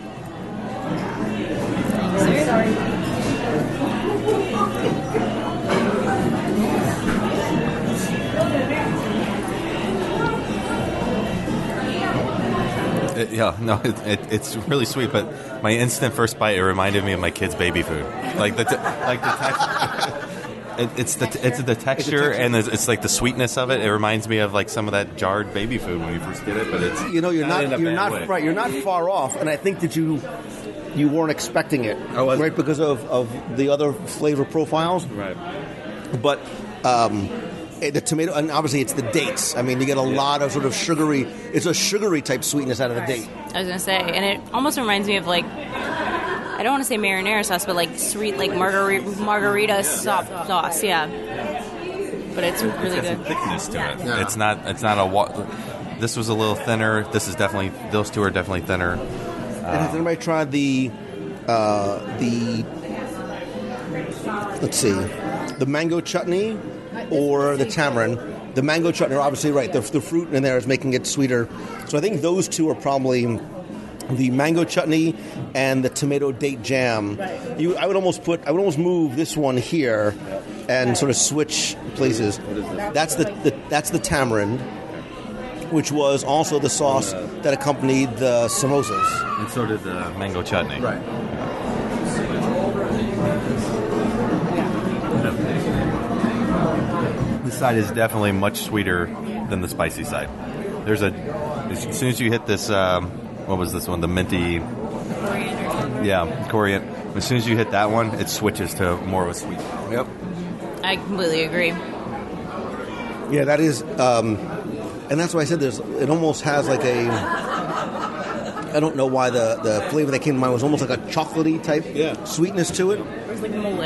It's really sweet, but my instant first bite, it reminded me of my kids' baby food. Like the texture. It's the texture and it's like the sweetness of it. It reminds me of like some of that jarred baby food when you first get it, but it's you're not far off, and I think that you weren't expecting it, right? Because of the other flavor profiles, right? But the tomato, and obviously it's the dates. I mean, you get a lot of sort of sugary. It's a sugary type sweetness out of the date. I was gonna say, and it almost reminds me of like. I don't want to say marinara sauce, but like sweet, like margarita sauce, yeah. But it's really good. Some thickness to it. Yeah. It's not a. This was a little thinner. This is definitely. Those two are definitely thinner. And has anybody tried the let's see, the mango chutney or the tamarind? The mango chutney, obviously, right. The fruit in there is making it sweeter. So I think those two are probably. The mango chutney and the tomato date jam. I would almost move this one here and sort of switch places. That's the tamarind, which was also the sauce that accompanied the samosas. And so did the mango chutney. Right. This side is definitely much sweeter than the spicy side. As soon as you hit this, what was this one? The minty... Coriander. Yeah, coriander. As soon as you hit that one, it switches to more of a sweet. Yep. I completely agree. Yeah, that is, and that's why I said it almost has like a, I don't know why the flavor that came to mind was almost like a chocolatey type sweetness to it. It was like a mole.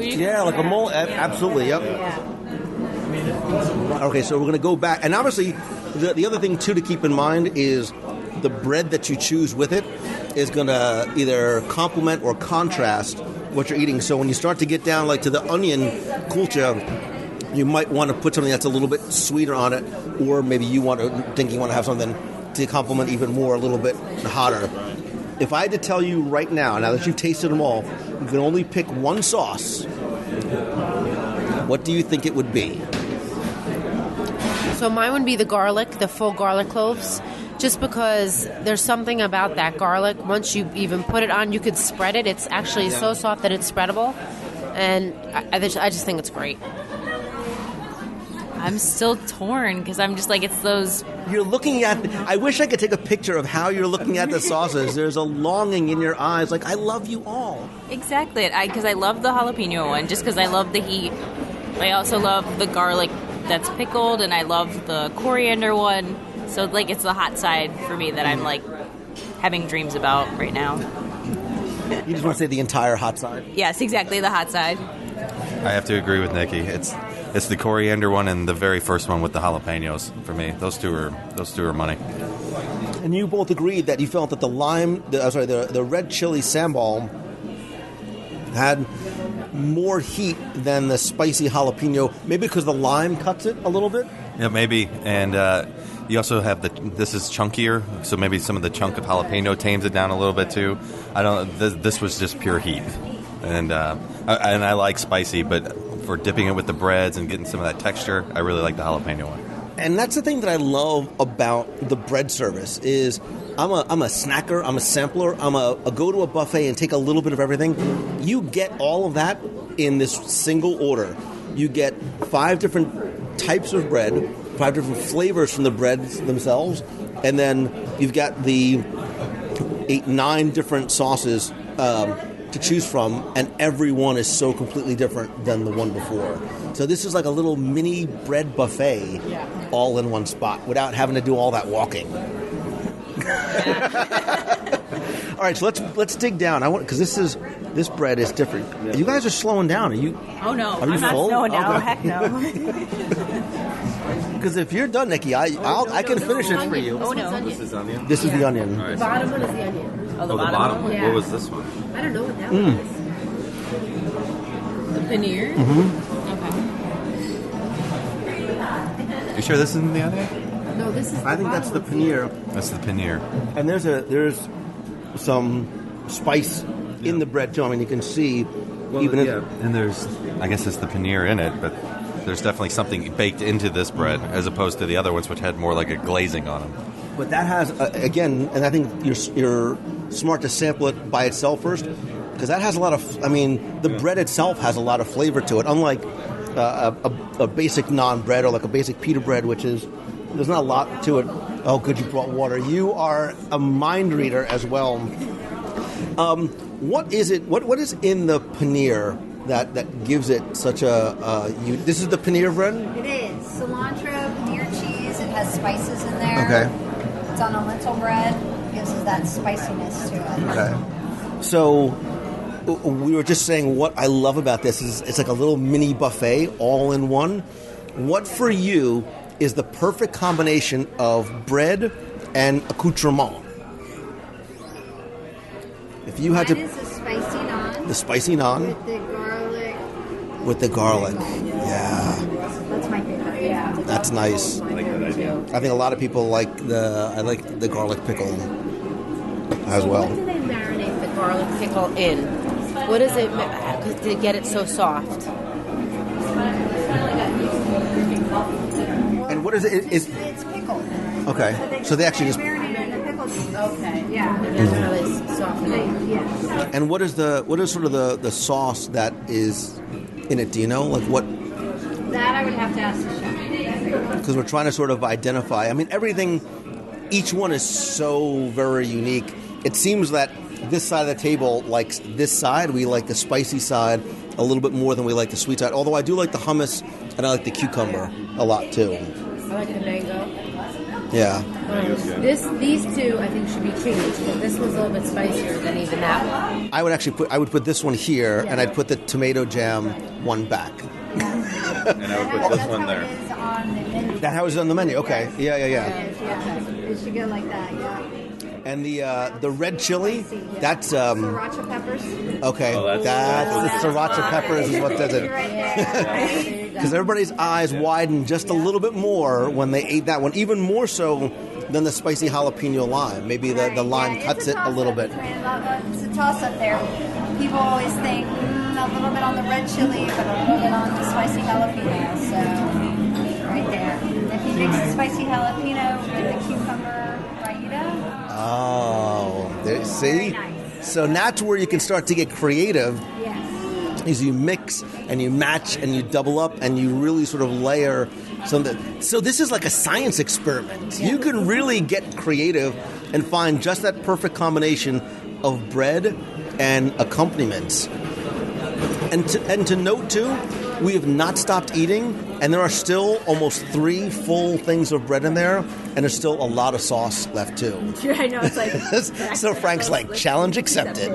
Yeah, like a mole, absolutely, yep. Okay, so we're going to go back, and obviously the other thing too to keep in mind is the bread that you choose with it is going to either complement or contrast what you're eating. So when you start to get down like to the onion kulcha, you might want to put something that's a little bit sweeter on it, or maybe you want to have something to complement even more, a little bit hotter. If I had to tell you right now that you've tasted them all, you can only pick one sauce, what do you think it would be? So mine would be the garlic, the full garlic cloves, just because there's something about that garlic. Once you even put it on, you could spread it. It's actually so soft that it's spreadable, and I just think it's great. I'm still torn because I'm just like, it's those... You're looking at... I wish I could take a picture of how you're looking at the sauces. There's a longing in your eyes, like, I love you all. Exactly, because I love the jalapeno one, just because I love the heat. I also love the garlic that's pickled, and I love the coriander one. So, like, it's the hot side for me that I'm, like, having dreams about right now. You just want to say the entire hot side? Yes, exactly, the hot side. I have to agree with Nikki. It's the coriander one and the very first one with the jalapenos for me. Those two are money. And you both agreed that you felt that the red chili sambal had more heat than the spicy jalapeno, maybe because the lime cuts it a little bit? Yeah, maybe. And you also have this is chunkier, so maybe some of the chunk of jalapeno tames it down a little bit too. This was just pure heat. And I like spicy, but for dipping it with the breads and getting some of that texture, I really like the jalapeno one. And that's the thing that I love about the bread service is I'm a snacker, I'm a sampler, I'm a go to a buffet and take a little bit of everything. You get all of that in this single order. You get 5 different types of bread, 5 different flavors from the breads themselves, and then you've got the 8-9 different sauces to choose from, and every one is so completely different than the one before. So this is like a little mini bread buffet all in one spot without having to do all that walking. All right, so let's dig down. Because this bread is different. You guys are slowing down. Are you? Oh no, are you I'm full? not slowing down. Okay. Heck no. Because if you're done, Nikki, I can finish it for you. Oh no, This is onion? This is the onion. All right. The bottom one is the onion. Oh, the bottom one? Yeah. What was this one? I don't know what that one is. The paneer. You sure this isn't the onion? No, this is. I think that's the paneer. That's the paneer. And there's some spice in the bread too. I mean, you can see And I guess it's the paneer in it, but there's definitely something baked into this bread as opposed to the other ones, which had more like a glazing on them. But that has again, and I think you're smart to sample it by itself first, because that has a lot of. I mean, the bread itself has a lot of flavor to it, unlike a basic naan bread or like a basic pita bread, which is there's not a lot to it. Oh, good, you brought water. You are a mind reader as well. What is it? What is in the paneer that gives it such a? This is the paneer bread. It is cilantro, paneer cheese. It has spices in there. Okay. It's on a lentil bread. Gives us that spiciness to it. Okay. So we were just saying what I love about this is it's like a little mini buffet all in one. What for you is the perfect combination of bread and accoutrement? If you had Mine is the spicy naan. the spicy naan With the garlic. Yeah, That's my favorite. Yeah. that's nice. I like that idea. I think a lot of people like the garlic pickle as So well. what do they marinate the garlic pickle in? What is it to get it so soft? And what is it? It's pickled. Okay, so they actually just. marinate in the pickle juice. Okay. Yeah. That's how they soften it. Yes. And what is sort of the sauce that is in it? Do you know? Like what? That That I would have to ask the chef. Because we're trying to sort of identify. I mean, everything, each one is so very unique. It seems that this side of the table likes this side. We like the spicy side a little bit more than we like the sweet side. Although I do like the hummus and I like the cucumber a lot too. I like the mango. Yeah. These two I think should be changed because this one's a little bit spicier than even that one. I would put this one here, and I'd put the tomato jam one back. And I would put this one there. It's on the menu. That's how it's on the menu. Okay. Yeah. Yeah. It should go like that, yeah. And the red chili, that's Sriracha peppers. okay. That's the sriracha peppers is what does it. Because everybody's eyes widened just a little bit more when they ate that one, even more so than the spicy jalapeno lime. Maybe the lime cuts it a little bit. It's a toss-up there. People always think a little bit on the red chili, but a little bit on the spicy jalapeno. So, right there. If you mix the spicy jalapeno with the cucumber raita. Oh, see? Nice. So that's where you can start to get creative. Yes. Is you mix and you match and you double up and you really sort of layer something. So this is like a science experiment. You can really get creative and find just that perfect combination of bread and accompaniments. And to note too, we have not stopped eating, and there are still almost 3 full things of bread in there, and there's still a lot of sauce left too. I know, it's like... So Frank's like, challenge accepted.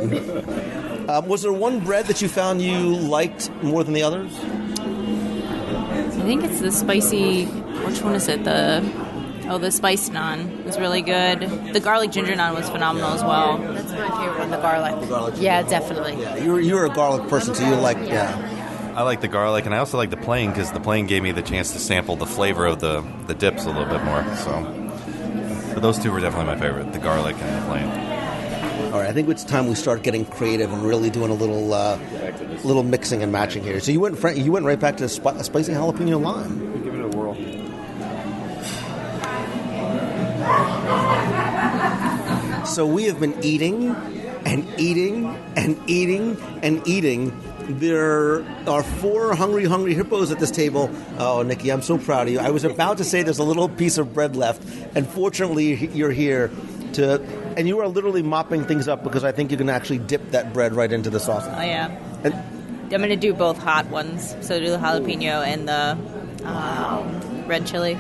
Was there one bread that you found you liked more than the others? I think it's the spicy. Which one is it? The spice naan was really good. The garlic ginger naan was phenomenal as well. That's my favorite one, the garlic. Yeah, definitely. Yeah, you're a garlic person, so you like, yeah. I like the garlic, and I also like the plain because the plain gave me the chance to sample the flavor of the dips a little bit more. So, but those two were definitely my favorite: the garlic and the plain. All right, I think it's time we start getting creative and really doing a little mixing and matching here. So you went right back to spicy jalapeno lime. Give it a whirl. So we have been eating and eating and eating and eating. There are 4 hungry hippos at this table. Oh, Nikki, I'm so proud of you. I was about to say there's a little piece of bread left, and fortunately you're here and you are literally mopping things up because I think you can actually dip that bread right into the sauce. Oh, yeah. I'm going to do both hot ones. So do the jalapeno and the red chili.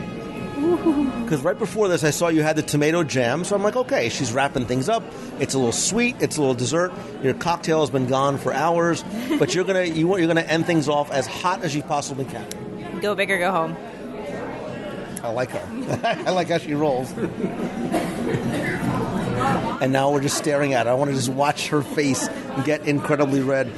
Because right before this, I saw you had the tomato jam, so I'm like, okay, she's wrapping things up. It's a little sweet. It's a little dessert. Your cocktail has been gone for hours, but you're gonna end things off as hot as you possibly can. Go big or go home. I like her. I like how she rolls. And now we're just staring at her. I want to just watch her face get incredibly red.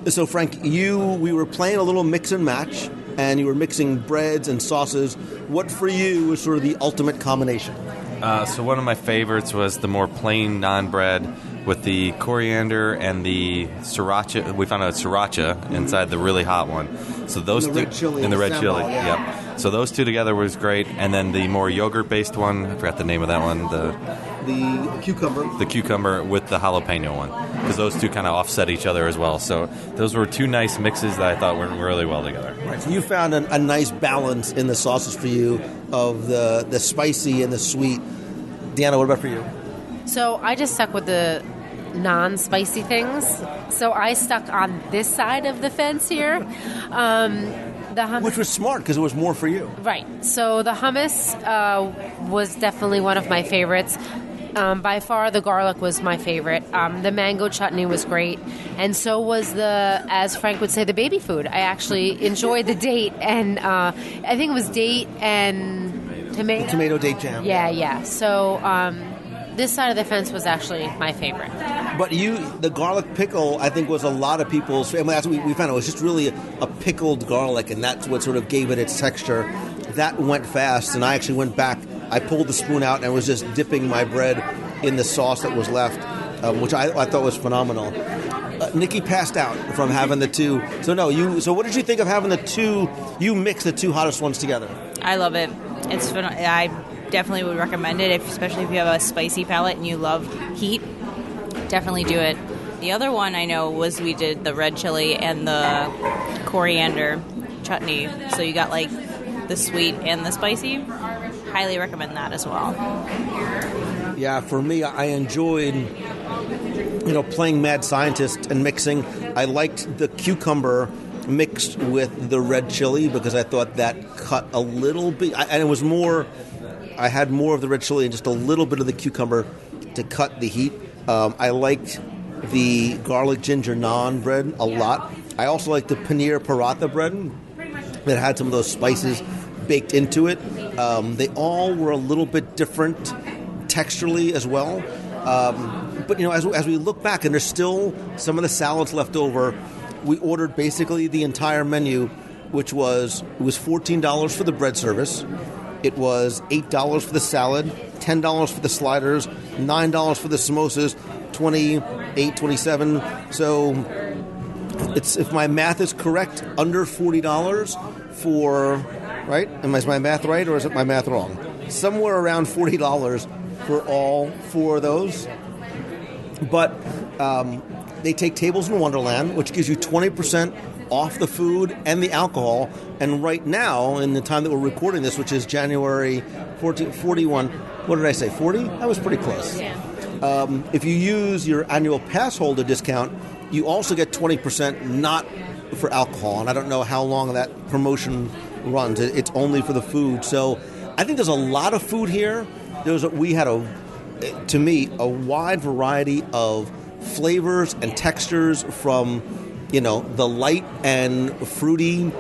So Frank, we were playing a little mix and match. And you were mixing breads and sauces. What for you was sort of the ultimate combination? So one of my favorites was the more plain naan bread with the coriander and the sriracha. We found a sriracha inside the really hot one. So those two and the red chili. Yeah. Yep. So those two together was great. And then the more yogurt-based one. I forgot the name of that one. The cucumber. The cucumber with the jalapeno one, because those two kind of offset each other as well. So those were 2 nice mixes that I thought went really well together. Right. So you found a nice balance in the sauces for you of the spicy and the sweet. Deanna, what about for you? So I just stuck with the non-spicy things. So I stuck on this side of the fence here. The hummus, which was smart because it was more for you. Right. So the hummus was definitely one of my favorites. By far, the garlic was my favorite. The mango chutney was great. And so was as Frank would say, the baby food. I actually enjoyed the date. And I think it was date and tomato. The tomato date jam. Yeah. So this side of the fence was actually my favorite. But the garlic pickle, I think, was a lot of people's. I mean, that's what we found. It was just really a pickled garlic, and that's what sort of gave it its texture. That went fast, and I actually went back. I pulled the spoon out and was just dipping my bread in the sauce that was left, which I thought was phenomenal. Nikki passed out from having the 2. So what did you think of having the 2? You mix the 2 hottest ones together. I love it. It's fun. I definitely would recommend it, especially if you have a spicy palate and you love heat. Definitely do it. The other one I know was we did the red chili and the coriander chutney. So you got like the sweet and the spicy. Highly recommend that as well. Yeah, for me, I enjoyed, playing mad scientist and mixing. I liked the cucumber mixed with the red chili because I thought that cut a little bit, and it was more, I had more of the red chili and just a little bit of the cucumber to cut the heat. I liked the garlic ginger naan bread a lot. I also liked the paneer paratha bread that had some of those spices baked into it. They all were a little bit different texturally as well. But as we look back, and there's still some of the salads left over, we ordered basically the entire menu, which was $14 for the bread service. It was $8 for the salad, $10 for the sliders, $9 for the samosas, $28, $27. So it's, if my math is correct, under $40 for, right? Is my math right, or is it my math wrong? Somewhere around $40 for all four of those. But they take Tables in Wonderland, which gives you 20% off the food and the alcohol. And right now, in the time that we're recording this, which is January 41, what did I say, 40? I was pretty close. Yeah. If you use your annual pass holder discount, you also get 20% not for alcohol. And I don't know how long that promotion runs. It's only for the food. So I think there's a lot of food here. We had, to me, a wide variety of flavors and textures, from the light and fruity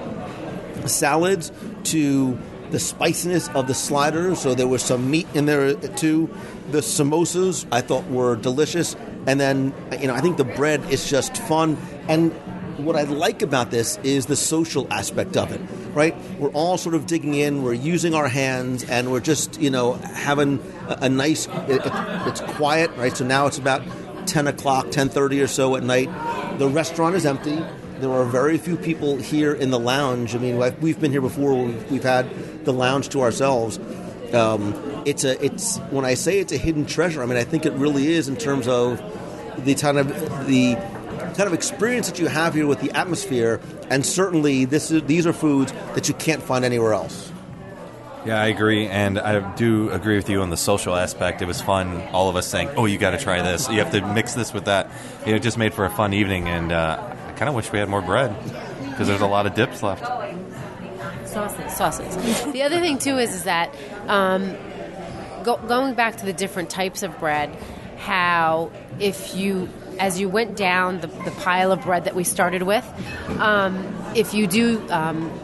salads to the spiciness of the sliders. So there was some meat in there too. The samosas I thought were delicious, and then I think the bread is just fun. And what I like about this is the social aspect of it, right? We're all sort of digging in, we're using our hands, and we're just having a nice, it's quiet, right? So now it's about 10 o'clock, 10:30 or so at night. The restaurant is empty. There are very few people here in the lounge. I mean, we've been here before. We've had the lounge to ourselves. It's when I say it's a hidden treasure, I mean, I think it really is, in terms of the kind of experience that you have here with the atmosphere. And certainly these are foods that you can't find anywhere else. Yeah, I agree, and I do agree with you on the social aspect. It was fun, all of us saying, oh, you got to try this. You have to mix this with that. It just made for a fun evening, and I kind of wish we had more bread, because there's a lot of dips left. Sauces. The other thing, too, is that going back to the different types of bread, how as you went down the pile of bread that we started with, if you do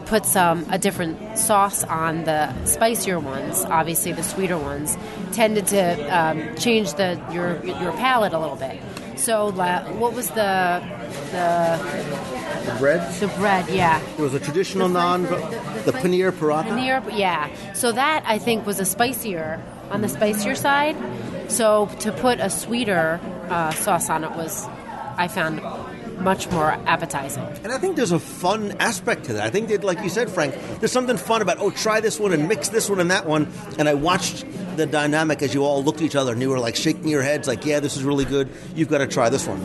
put a different sauce on the spicier ones, obviously the sweeter ones tended to change your palate a little bit. So what was the bread? The bread, yeah. It was a traditional naan, the paneer paratha. Paneer, yeah. So that, I think, was on the spicier side. So to put a sweeter sauce on it I found much more appetizing. And I think there's a fun aspect to that. I think that, like you said, Frank, there's something fun about, try this one and mix this one and that one. And I watched the dynamic as you all looked at each other and you were like shaking your heads like, yeah, this is really good. You've got to try this one.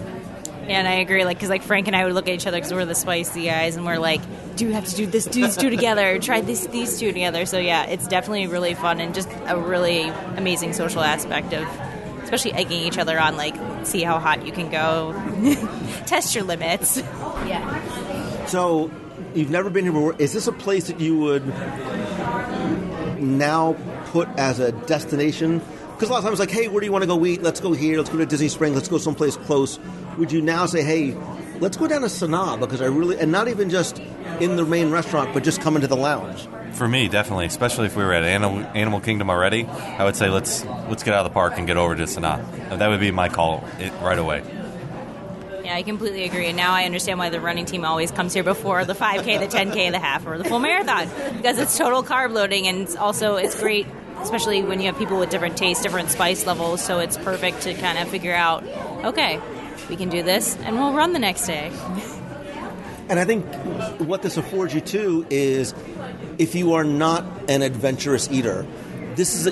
Yeah, and I agree, because Frank and I would look at each other because we're the spicy guys, and we're like, do you have to do these two together? Try these two together. So yeah, it's definitely really fun and just a really amazing social aspect of, especially egging each other on, see how hot you can go, test your limits. Yeah. So you've never been here before. Is this a place that you would now put as a destination? Because a lot of times, hey, where do you want to go eat? Let's go here. Let's go to Disney Springs. Let's go someplace close. Would you now say, hey, let's go down to Sanaa, because and not even just in the main restaurant, but just come into the lounge? For me, definitely, especially if we were at Animal Kingdom already, I would say let's get out of the park and get over to Sanaa. That would be my call right away. Yeah, I completely agree. And now I understand why the running team always comes here before the 5K, the 10K, the half, or the full marathon, because it's total carb loading, and it's great, especially when you have people with different tastes, different spice levels, so it's perfect to kind of figure out, okay, we can do this, and we'll run the next day. And I think what this affords you, too, is if you are not an adventurous eater, it's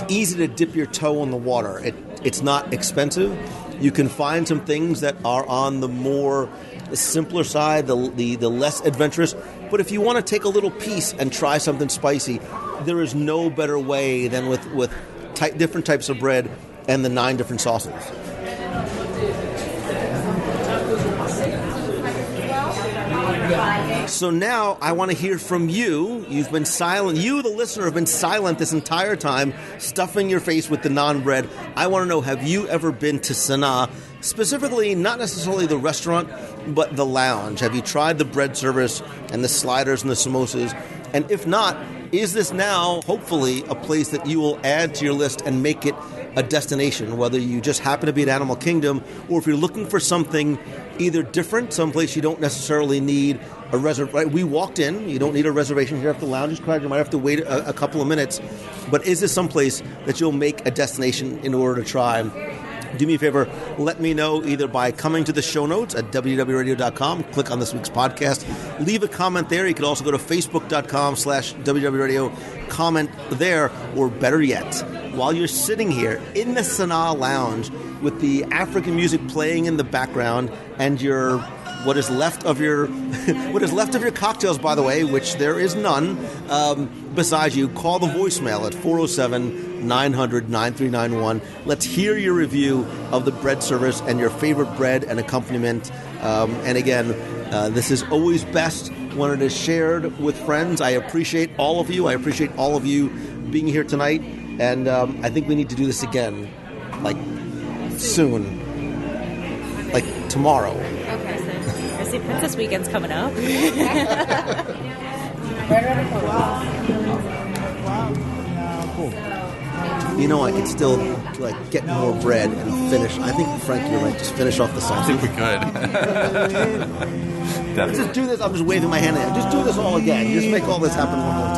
easy to dip your toe in the water. It's not expensive. You can find some things that are on the more simpler side, the less adventurous. But if you want to take a little piece and try something spicy, there is no better way than with different types of bread and the 9 different sauces. So now I want to hear from you. You've been silent. You, the listener, have been silent this entire time, stuffing your face with the naan bread. I want to know, have you ever been to Sanaa? Specifically, not necessarily the restaurant, but the lounge. Have you tried the bread service and the sliders and the samosas? And if not, is this now, hopefully, a place that you will add to your list and make it a destination, whether you just happen to be at Animal Kingdom or if you're looking for something either different, someplace you don't necessarily need a reservation. Right? We walked in. You don't need a reservation here at the lounge. It's crowded. You might have to wait a couple of minutes. But is this someplace that you'll make a destination in order to try? Do me a favor, let me know either by coming to the show notes at WDWRadio.com, click on this week's podcast, leave a comment there. You can also go to Facebook.com/WDWRadio, comment there, or better yet, while you're sitting here in the Sanaa Lounge with the African music playing in the background and your what is left of your cocktails, by the way, which there is none, besides you, call the voicemail at 407-900-9391. Let's hear your review of the bread service and your favorite bread and accompaniment. And again, this is always best when it is shared with friends. I appreciate all of you. I appreciate all of you being here tonight. And I think we need to do this again, like, soon. Like, tomorrow. Okay, so I see Princess Weekend's coming up. You know, I could still get more bread and finish. I think Frankie might just finish off the sausage. I think we could. Just do this. I'm just waving my hand at you. Just do this all again. Just make all this happen one more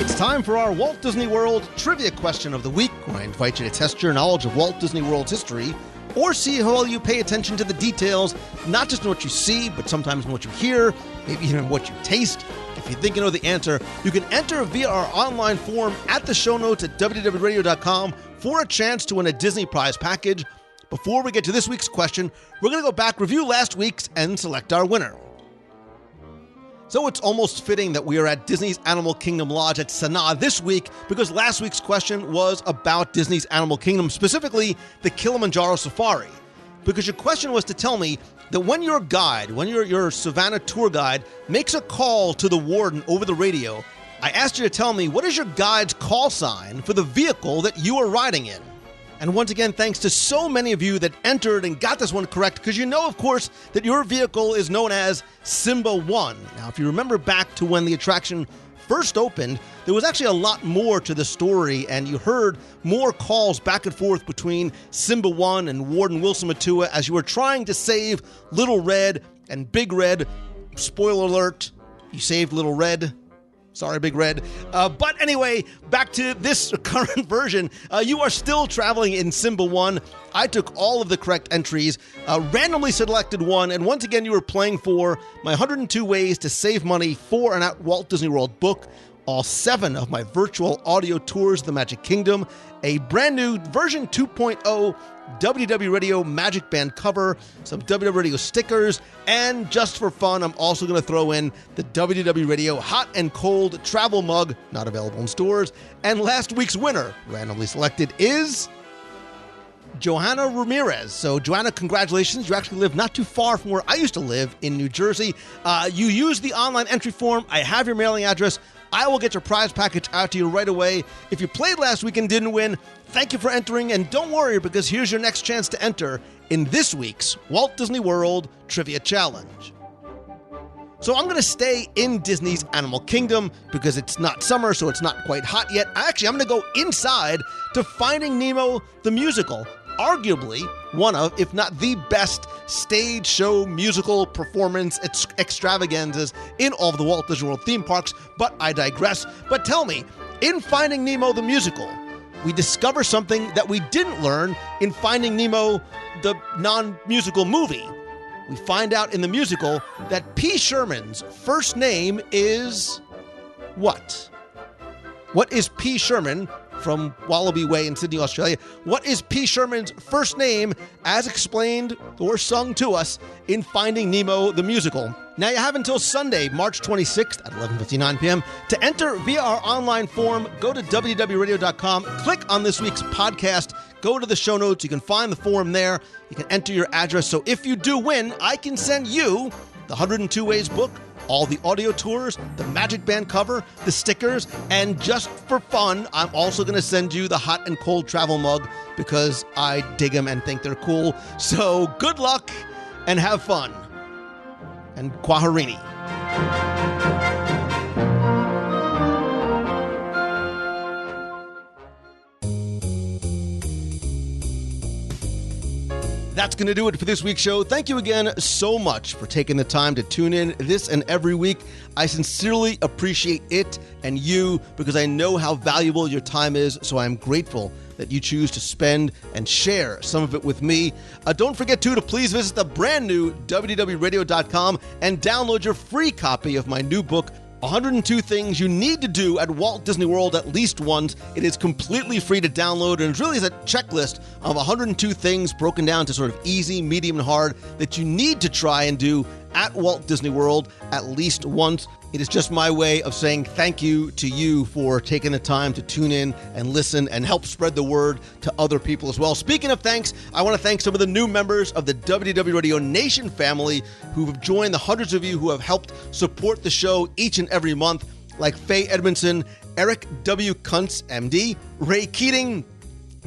It's time for our Walt Disney World Trivia Question of the Week, where I invite you to test your knowledge of Walt Disney World's history, or see how well you pay attention to the details, not just in what you see, but sometimes in what you hear, maybe even what you taste. If you think you know the answer, you can enter via our online form at the show notes at WDWRadio.com for a chance to win a Disney Prize package. Before we get to this week's question, we're going to go back, review last week's, and select our winner. So it's almost fitting that we are at Disney's Animal Kingdom Lodge at Sanaa this week, because last week's question was about Disney's Animal Kingdom, specifically the Kilimanjaro Safari. Because your question was to tell me that when your guide, when your Savannah tour guide makes a call to the warden over the radio, I asked you to tell me what is your guide's call sign for the vehicle that you are riding in. And once again, thanks to so many of you that entered and got this one correct, because you know, of course, that your vehicle is known as Simba 1. Now, if you remember back to when the attraction first opened, there was actually a lot more to the story, and you heard more calls back and forth between Simba 1 and Warden Wilson Matua as you were trying to save Little Red and Big Red. Spoiler alert, you saved Little Red. Sorry, Big Red. But anyway, back to this current version. You are still traveling in Simba 1. I took all of the correct entries, randomly selected one, and once again you were playing for my 102 Ways to Save Money for and at Walt Disney World book, all 7 of my virtual audio tours of the Magic Kingdom, a brand new version 2.0 WDW Radio Magic Band cover, some WDW Radio stickers, and just for fun, I'm also going to throw in the WDW Radio Hot and Cold Travel Mug, not available in stores. And last week's winner, randomly selected, is Johanna Ramirez. So, Johanna, congratulations. You actually live not too far from where I used to live in New Jersey. You used the online entry form. I have your mailing address. I will get your prize package out to you right away. If you played last week and didn't win, thank you for entering, and don't worry, because here's your next chance to enter in this week's Walt Disney World Trivia Challenge. So I'm going to stay in Disney's Animal Kingdom because it's not summer, so it's not quite hot yet. Actually, I'm going to go inside to Finding Nemo the Musical, arguably one of, if not the best stage show, musical performance extravaganzas in all of the Walt Disney World theme parks, but I digress. But tell me, in Finding Nemo the musical, we discover something that we didn't learn in Finding Nemo the non-musical movie. We find out in the musical that P. Sherman's first name is what? What is P. Sherman from Wallaby Way in Sydney, Australia? What is P. Sherman's first name as explained or sung to us in Finding Nemo the musical? Now you have until Sunday, March 26th at 11:59 p.m. to enter via our online form. Go to WDWRadio.com, click on this week's podcast, go to the show notes. You can find the form there. You can enter your address. So if you do win, I can send you the 102 Ways book, all the audio tours, the Magic Band cover, the stickers, and just for fun, I'm also going to send you the hot and cold travel mug because I dig them and think they're cool. So good luck and have fun. And Kwaherini. That's going to do it for this week's show. Thank you again so much for taking the time to tune in this and every week. I sincerely appreciate it and you because I know how valuable your time is, so I'm grateful that you choose to spend and share some of it with me. Don't forget, to please visit the brand new WDWRadio.com and download your free copy of my new book, 102 Things You Need to Do at Walt Disney World at Least Once. It is completely free to download, and it really is a checklist of 102 things broken down to sort of easy, medium, and hard that you need to try and do at Walt Disney World at least once. It is just my way of saying thank you to you for taking the time to tune in and listen and help spread the word to other people as well. Speaking of thanks, I want to thank some of the new members of the WDW Radio Nation family who have joined, the hundreds of you who have helped support the show each and every month, like Faye Edmondson, Eric W. Kuntz, MD, Ray Keating,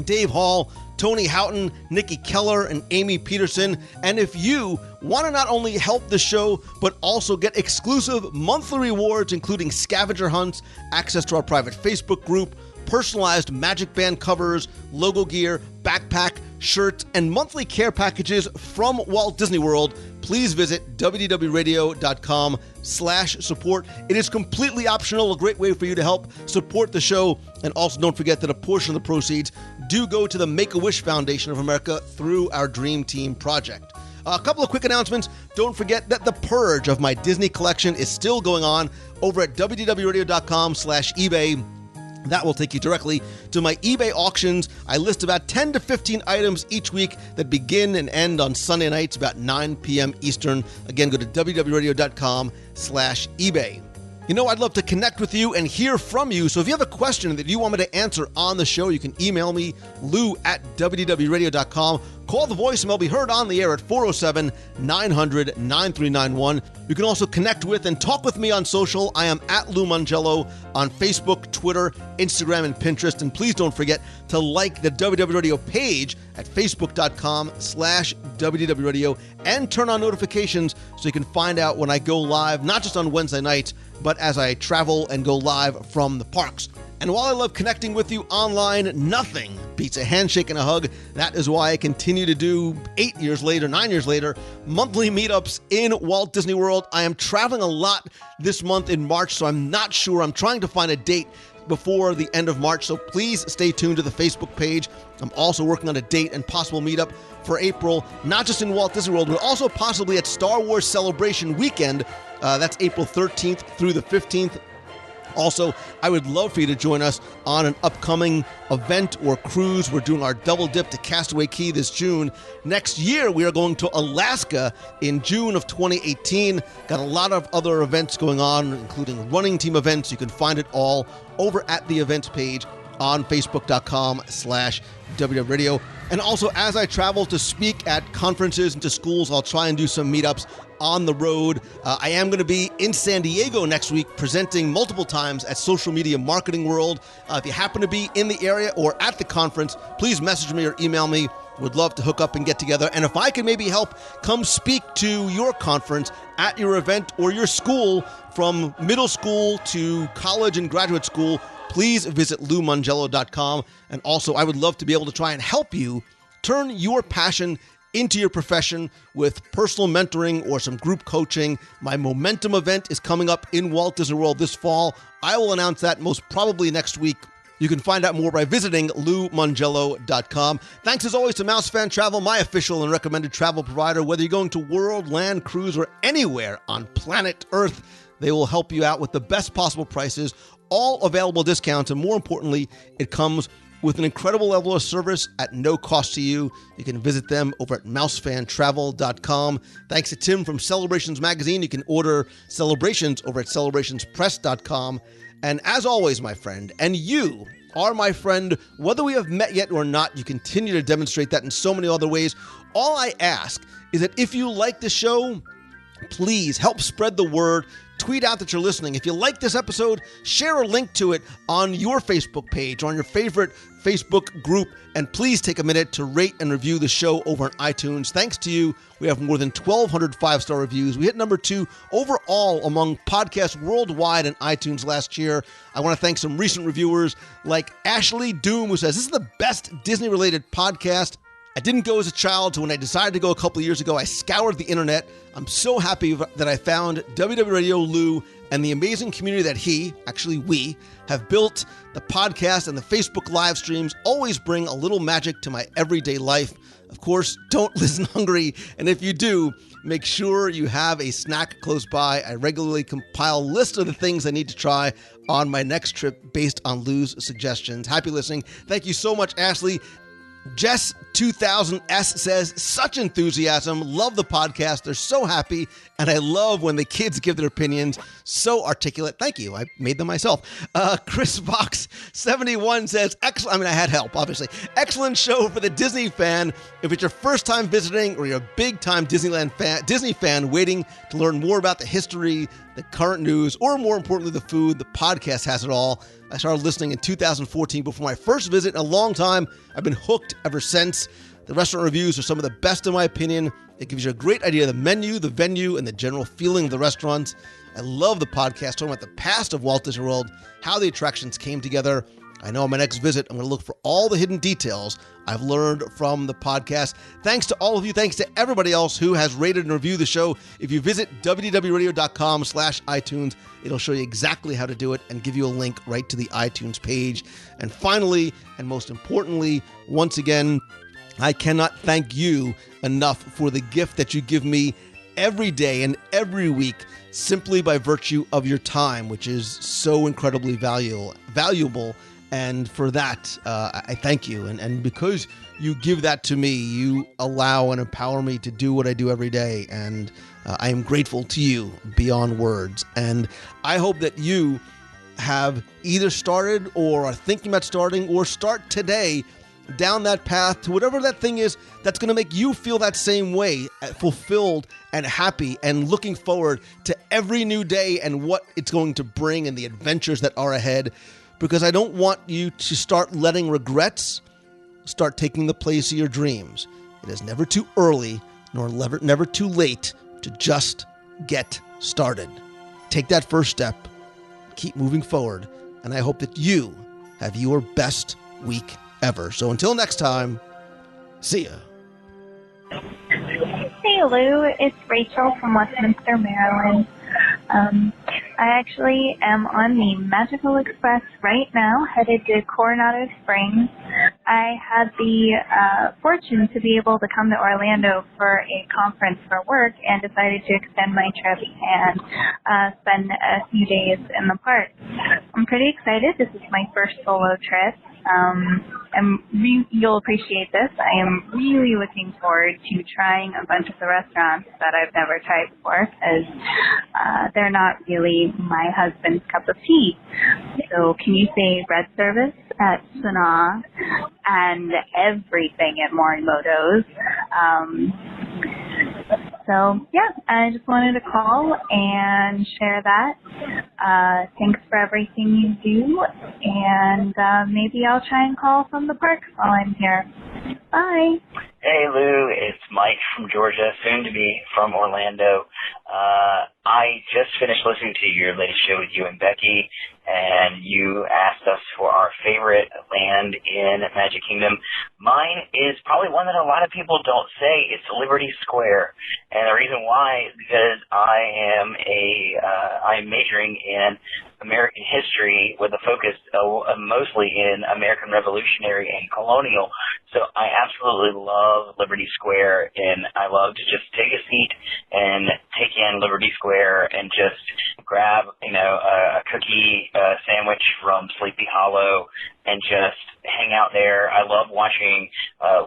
Dave Hall, Tony Houghton, Nikki Keller, and Amy Peterson. And if you want to not only help the show, but also get exclusive monthly rewards, including scavenger hunts, access to our private Facebook group, personalized Magic Band covers, logo gear, backpack, shirts, and monthly care packages from Walt Disney World, please visit WDWRadio.com/support. It is completely optional, a great way for you to help support the show. And also don't forget that a portion of the proceeds do go to the Make-A-Wish Foundation of America through our Dream Team project. A couple of quick announcements. Don't forget that the purge of my Disney collection is still going on over at WDWRadio.com/eBay. That will take you directly to my eBay auctions. I list about 10 to 15 items each week that begin and end on Sunday nights about 9 p.m. Eastern. Again, go to WDWRadio.com/eBay. You know, I'd love to connect with you and hear from you. So if you have a question that you want me to answer on the show, you can email me, lou@WDWRadio.com. Call the voicemail, be heard on the air at 407-900-9391. You can also connect with and talk with me on social. I am at Lou Mongello on Facebook, Twitter, Instagram, and Pinterest. And please don't forget to like the WDW Radio page at facebook.com/WDW Radio and turn on notifications so you can find out when I go live, not just on Wednesday nights, but as I travel and go live from the parks. And while I love connecting with you online, nothing beats a handshake and a hug. That is why I continue to do 9 years later, monthly meetups in Walt Disney World. I am traveling a lot this month in March, so I'm not sure. I'm trying to find a date before the end of March, so please stay tuned to the Facebook page. I'm also working on a date and possible meetup for April, not just in Walt Disney World, but also possibly at Star Wars Celebration Weekend. That's April 13th through the 15th. Also, I would love for you to join us on an upcoming event or cruise. We're doing our double dip to Castaway Cay this June. Next year, we are going to Alaska in June of 2018. Got a lot of other events going on, including running team events. You can find it all over at the events page on facebook.com/WDW Radio. And also, as I travel to speak at conferences and to schools, I'll try and do some meetups on the road. I am going to be in San Diego next week, presenting multiple times at Social Media Marketing World. If you happen to be in the area or at the conference, please message me or email me. Would love to hook up and get together. And if I can maybe help come speak to your conference at your event or your school, from middle school to college and graduate school, please visit LouMongello.com. And also, I would love to be able to try and help you turn your passion into your profession with personal mentoring or some group coaching. My Momentum event is coming up in Walt Disney World this fall. I will announce that most probably next week. You can find out more by visiting LouMongello.com. Thanks as always to Mouse Fan Travel, my official and recommended travel provider. Whether you're going to world, land, cruise, or anywhere on planet Earth, they will help you out with the best possible prices, all available discounts, and more importantly, it comes with an incredible level of service at no cost to you. You can visit them over at mousefantravel.com. Thanks to Tim from Celebrations Magazine. You can order Celebrations over at celebrationspress.com. And as always, my friend, and you are my friend, whether we have met yet or not, you continue to demonstrate that in so many other ways. All I ask is that if you like the show, please help spread the word. Tweet out that you're listening. If you like this episode, share a link to it on your Facebook page, on your favorite Facebook group, and please take a minute to rate and review the show over on iTunes. Thanks to you, we have more than 1,200 five-star reviews. We hit number 2 overall among podcasts worldwide in iTunes last year. I want to thank some recent reviewers like Ashley Doom, who says, "This is the best Disney-related podcast. I didn't go as a child, so when I decided to go a couple of years ago, I scoured the internet. I'm so happy that I found WDW Radio Lou and the amazing community that we, have built. The podcast and the Facebook live streams always bring a little magic to my everyday life. Of course, don't listen hungry, and if you do, make sure you have a snack close by. I regularly compile a list of the things I need to try on my next trip based on Lou's suggestions." Happy listening. Thank you so much, Ashley. Jess 2000S says, "Such enthusiasm. Love the podcast. They're so happy. And I love when the kids give their opinions. So articulate." Thank you. I made them myself. Chris Fox 71 says, "Excellent." I had help, obviously. "Excellent show for the Disney fan. If it's your first time visiting or you're a big time Disney fan waiting to learn more about the history, the current news, or more importantly, the food, the podcast has it all. I started listening in 2014 before my first visit in a long time. I've been hooked ever since. The restaurant reviews are some of the best in my opinion. It gives you a great idea of the menu, the venue, and the general feeling of the restaurants. I love the podcast talking about the past of Walt Disney World, how the attractions came together. I know on my next visit, I'm going to look for all the hidden details I've learned from the podcast." Thanks to all of you. Thanks to everybody else who has rated and reviewed the show. If you visit wdwradio.com/iTunes, it'll show you exactly how to do it and give you a link right to the iTunes page. And finally, and most importantly, once again, I cannot thank you enough for the gift that you give me every day and every week, simply by virtue of your time, which is so incredibly valuable. And for that, I thank you. And because you give that to me, you allow and empower me to do what I do every day. And I am grateful to you beyond words. And I hope that you have either started or are thinking about starting or start today down that path to whatever that thing is that's going to make you feel that same way, fulfilled and happy and looking forward to every new day and what it's going to bring and the adventures that are ahead. Because I don't want you to start letting regrets start taking the place of your dreams. It is never too early nor never too late to just get started. Take that first step, keep moving forward, and I hope that you have your best week ever. So until next time, see ya. Hey Lou, it's Rachel from Westminster, Maryland. I actually am on the Magical Express right now, headed to Coronado Springs. I had the fortune to be able to come to Orlando for a conference for work and decided to extend my trip and spend a few days in the park. I'm pretty excited. This is my first solo trip. You'll appreciate this. I am really looking forward to trying a bunch of the restaurants that I've never tried before, because they're not really my husband's cup of tea. So can you say red service at Sanaa and everything at Morimoto's? So, yeah, I just wanted to call and share that. Thanks for everything you do, and maybe I'll try and call from the park while I'm here. Bye. Hey, Lou. It's Mike from Georgia, soon to be from Orlando. I just finished listening to your latest show with you and Becky, and you asked us for our favorite land in Magic Kingdom. Mine is probably one that a lot of people don't say. It's Liberty Square. And the reason why is because I'm majoring in American history with a focus mostly in American Revolutionary and Colonial. So I absolutely love Liberty Square, and I love to just take a seat and take in Liberty Square and just grab, a cookie sandwich from Sleepy Hollow and just hang out there. I love watching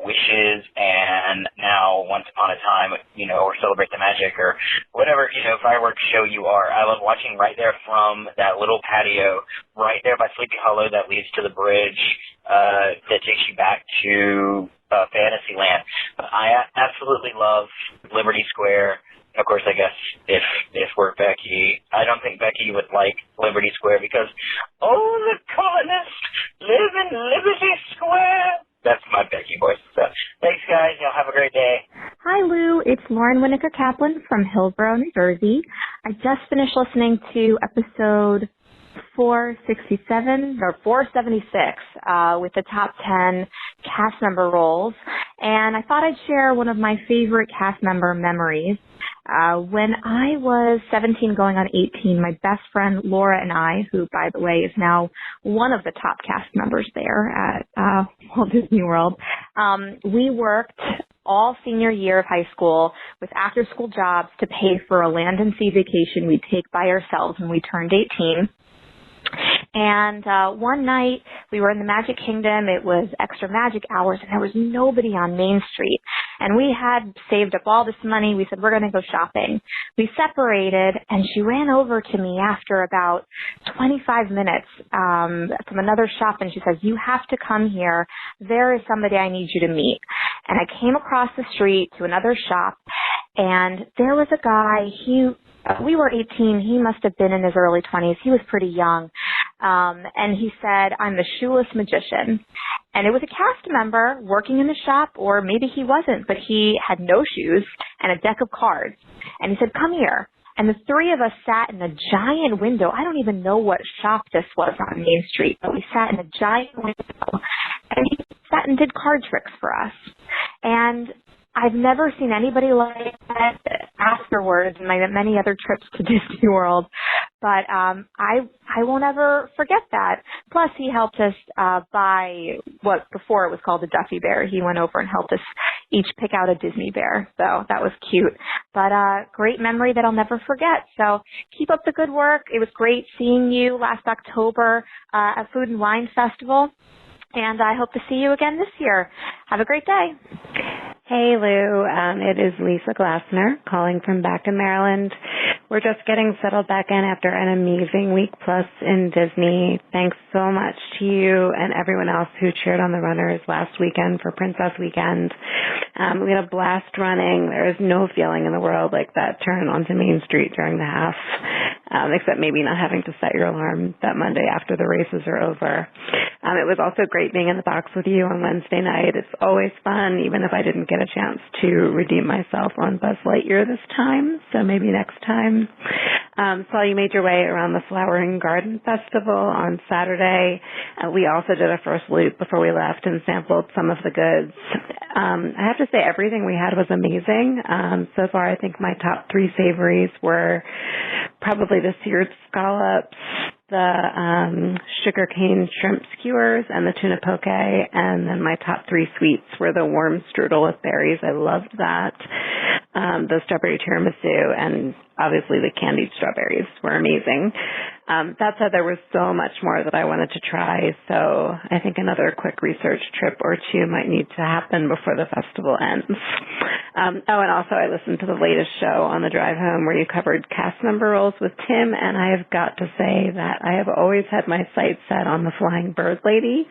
Wishes and now Once Upon a Time, or Celebrate the Magic or whatever, fireworks show you are. I love watching right there from that little patio right there by Sleepy Hollow that leads to the bridge that takes you back to Fantasyland. I absolutely love Liberty Square. Of course, I guess if we're Becky, I don't think Becky would like Liberty Square because, the colonists live in Liberty Square. That's my Becky voice. So, thanks, guys. Y'all have a great day. Hi, Lou. It's Lauren Winnicker-Kaplan from Hillsborough, New Jersey. I just finished listening to episode 467 or 476 with the top 10 cast member roles, and I thought I'd share one of my favorite cast member memories. When I was 17 going on 18, my best friend Laura and I, who, by the way, is now one of the top cast members there at Walt Disney World, we worked all senior year of high school with after-school jobs to pay for a land and sea vacation we'd take by ourselves when we turned 18. And one night we were in the Magic Kingdom. It was extra magic hours, and there was nobody on Main Street. And we had saved up all this money. We said, we're going to go shopping. We separated, and she ran over to me after about 25 minutes from another shop, and she says, you have to come here. There is somebody I need you to meet. And I came across the street to another shop, and there was a guy. We were 18. He must have been in his early 20s. He was pretty young. And he said, I'm the shoeless magician. And it was a cast member working in the shop, or maybe he wasn't, but he had no shoes and a deck of cards. And he said, come here. And the three of us sat in a giant window. I don't even know what shop this was on Main Street, but we sat in a giant window. And he sat and did card tricks for us. And I've never seen anybody like that afterwards in my many other trips to Disney World, but I won't ever forget that. Plus, he helped us buy what before it was called a Duffy Bear. He went over and helped us each pick out a Disney bear, so that was cute. But great memory that I'll never forget. So keep up the good work. It was great seeing you last October at Food and Wine Festival, and I hope to see you again this year. Have a great day. Hey, Lou. It is Lisa Glassner calling from back in Maryland. We're just getting settled back in after an amazing week plus in Disney. Thanks so much to you and everyone else who cheered on the runners last weekend for Princess Weekend. We had a blast running. There is no feeling in the world like that turn onto Main Street during the half, except maybe not having to set your alarm that Monday after the races are over. It was also great being in the box with you on Wednesday night. It's always fun, even if I didn't get a chance to redeem myself on Buzz Lightyear this time, so maybe next time. Saw you made your way around the Flower and Garden Festival on Saturday. We also did a first loop before we left and sampled some of the goods. I have to say everything we had was amazing. So far, I think my top three savories were probably the seared scallops, the sugarcane shrimp skewers, and the tuna poke, and then my top three sweets were the warm strudel with berries. I loved that. The strawberry tiramisu, and obviously the candied strawberries were amazing. That said, there was so much more that I wanted to try, so I think another quick research trip or two might need to happen before the festival ends. And also I listened to the latest show on the drive home where you covered cast member roles with Tim, and I have got to say that I have always had my sights set on the Flying Bird Lady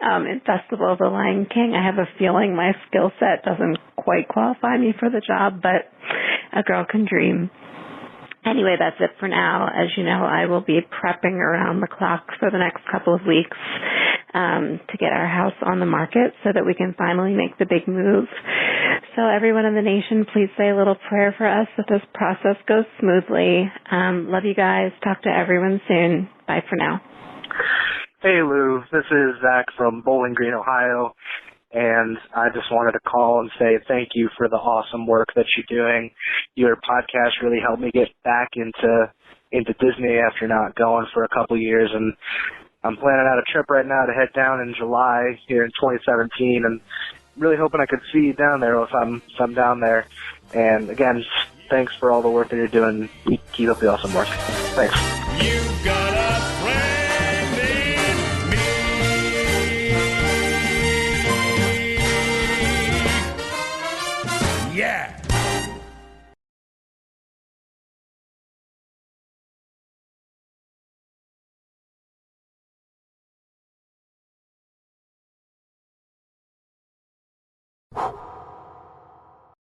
in Festival of the Lion King. I have a feeling my skill set doesn't quite qualify me for the job, but a girl can dream. Anyway, that's it for now. As you know, I will be prepping around the clock for the next couple of weeks. to get our house on the market so that we can finally make the big move. So everyone in the nation, please say a little prayer for us that this process goes smoothly. Love you guys. Talk to everyone soon. Bye for now. Hey Lou, this is Zach from Bowling Green, Ohio, and I just wanted to call and say thank you for the awesome work that you're doing. Your podcast really helped me get back into Disney after not going for a couple years, and I'm planning out a trip right now to head down in July here in 2017, and really hoping I could see you down there if I'm down there. And again, thanks for all the work that you're doing. Keep up the awesome work. Thanks. You've got a friend in me. Yeah. Whew.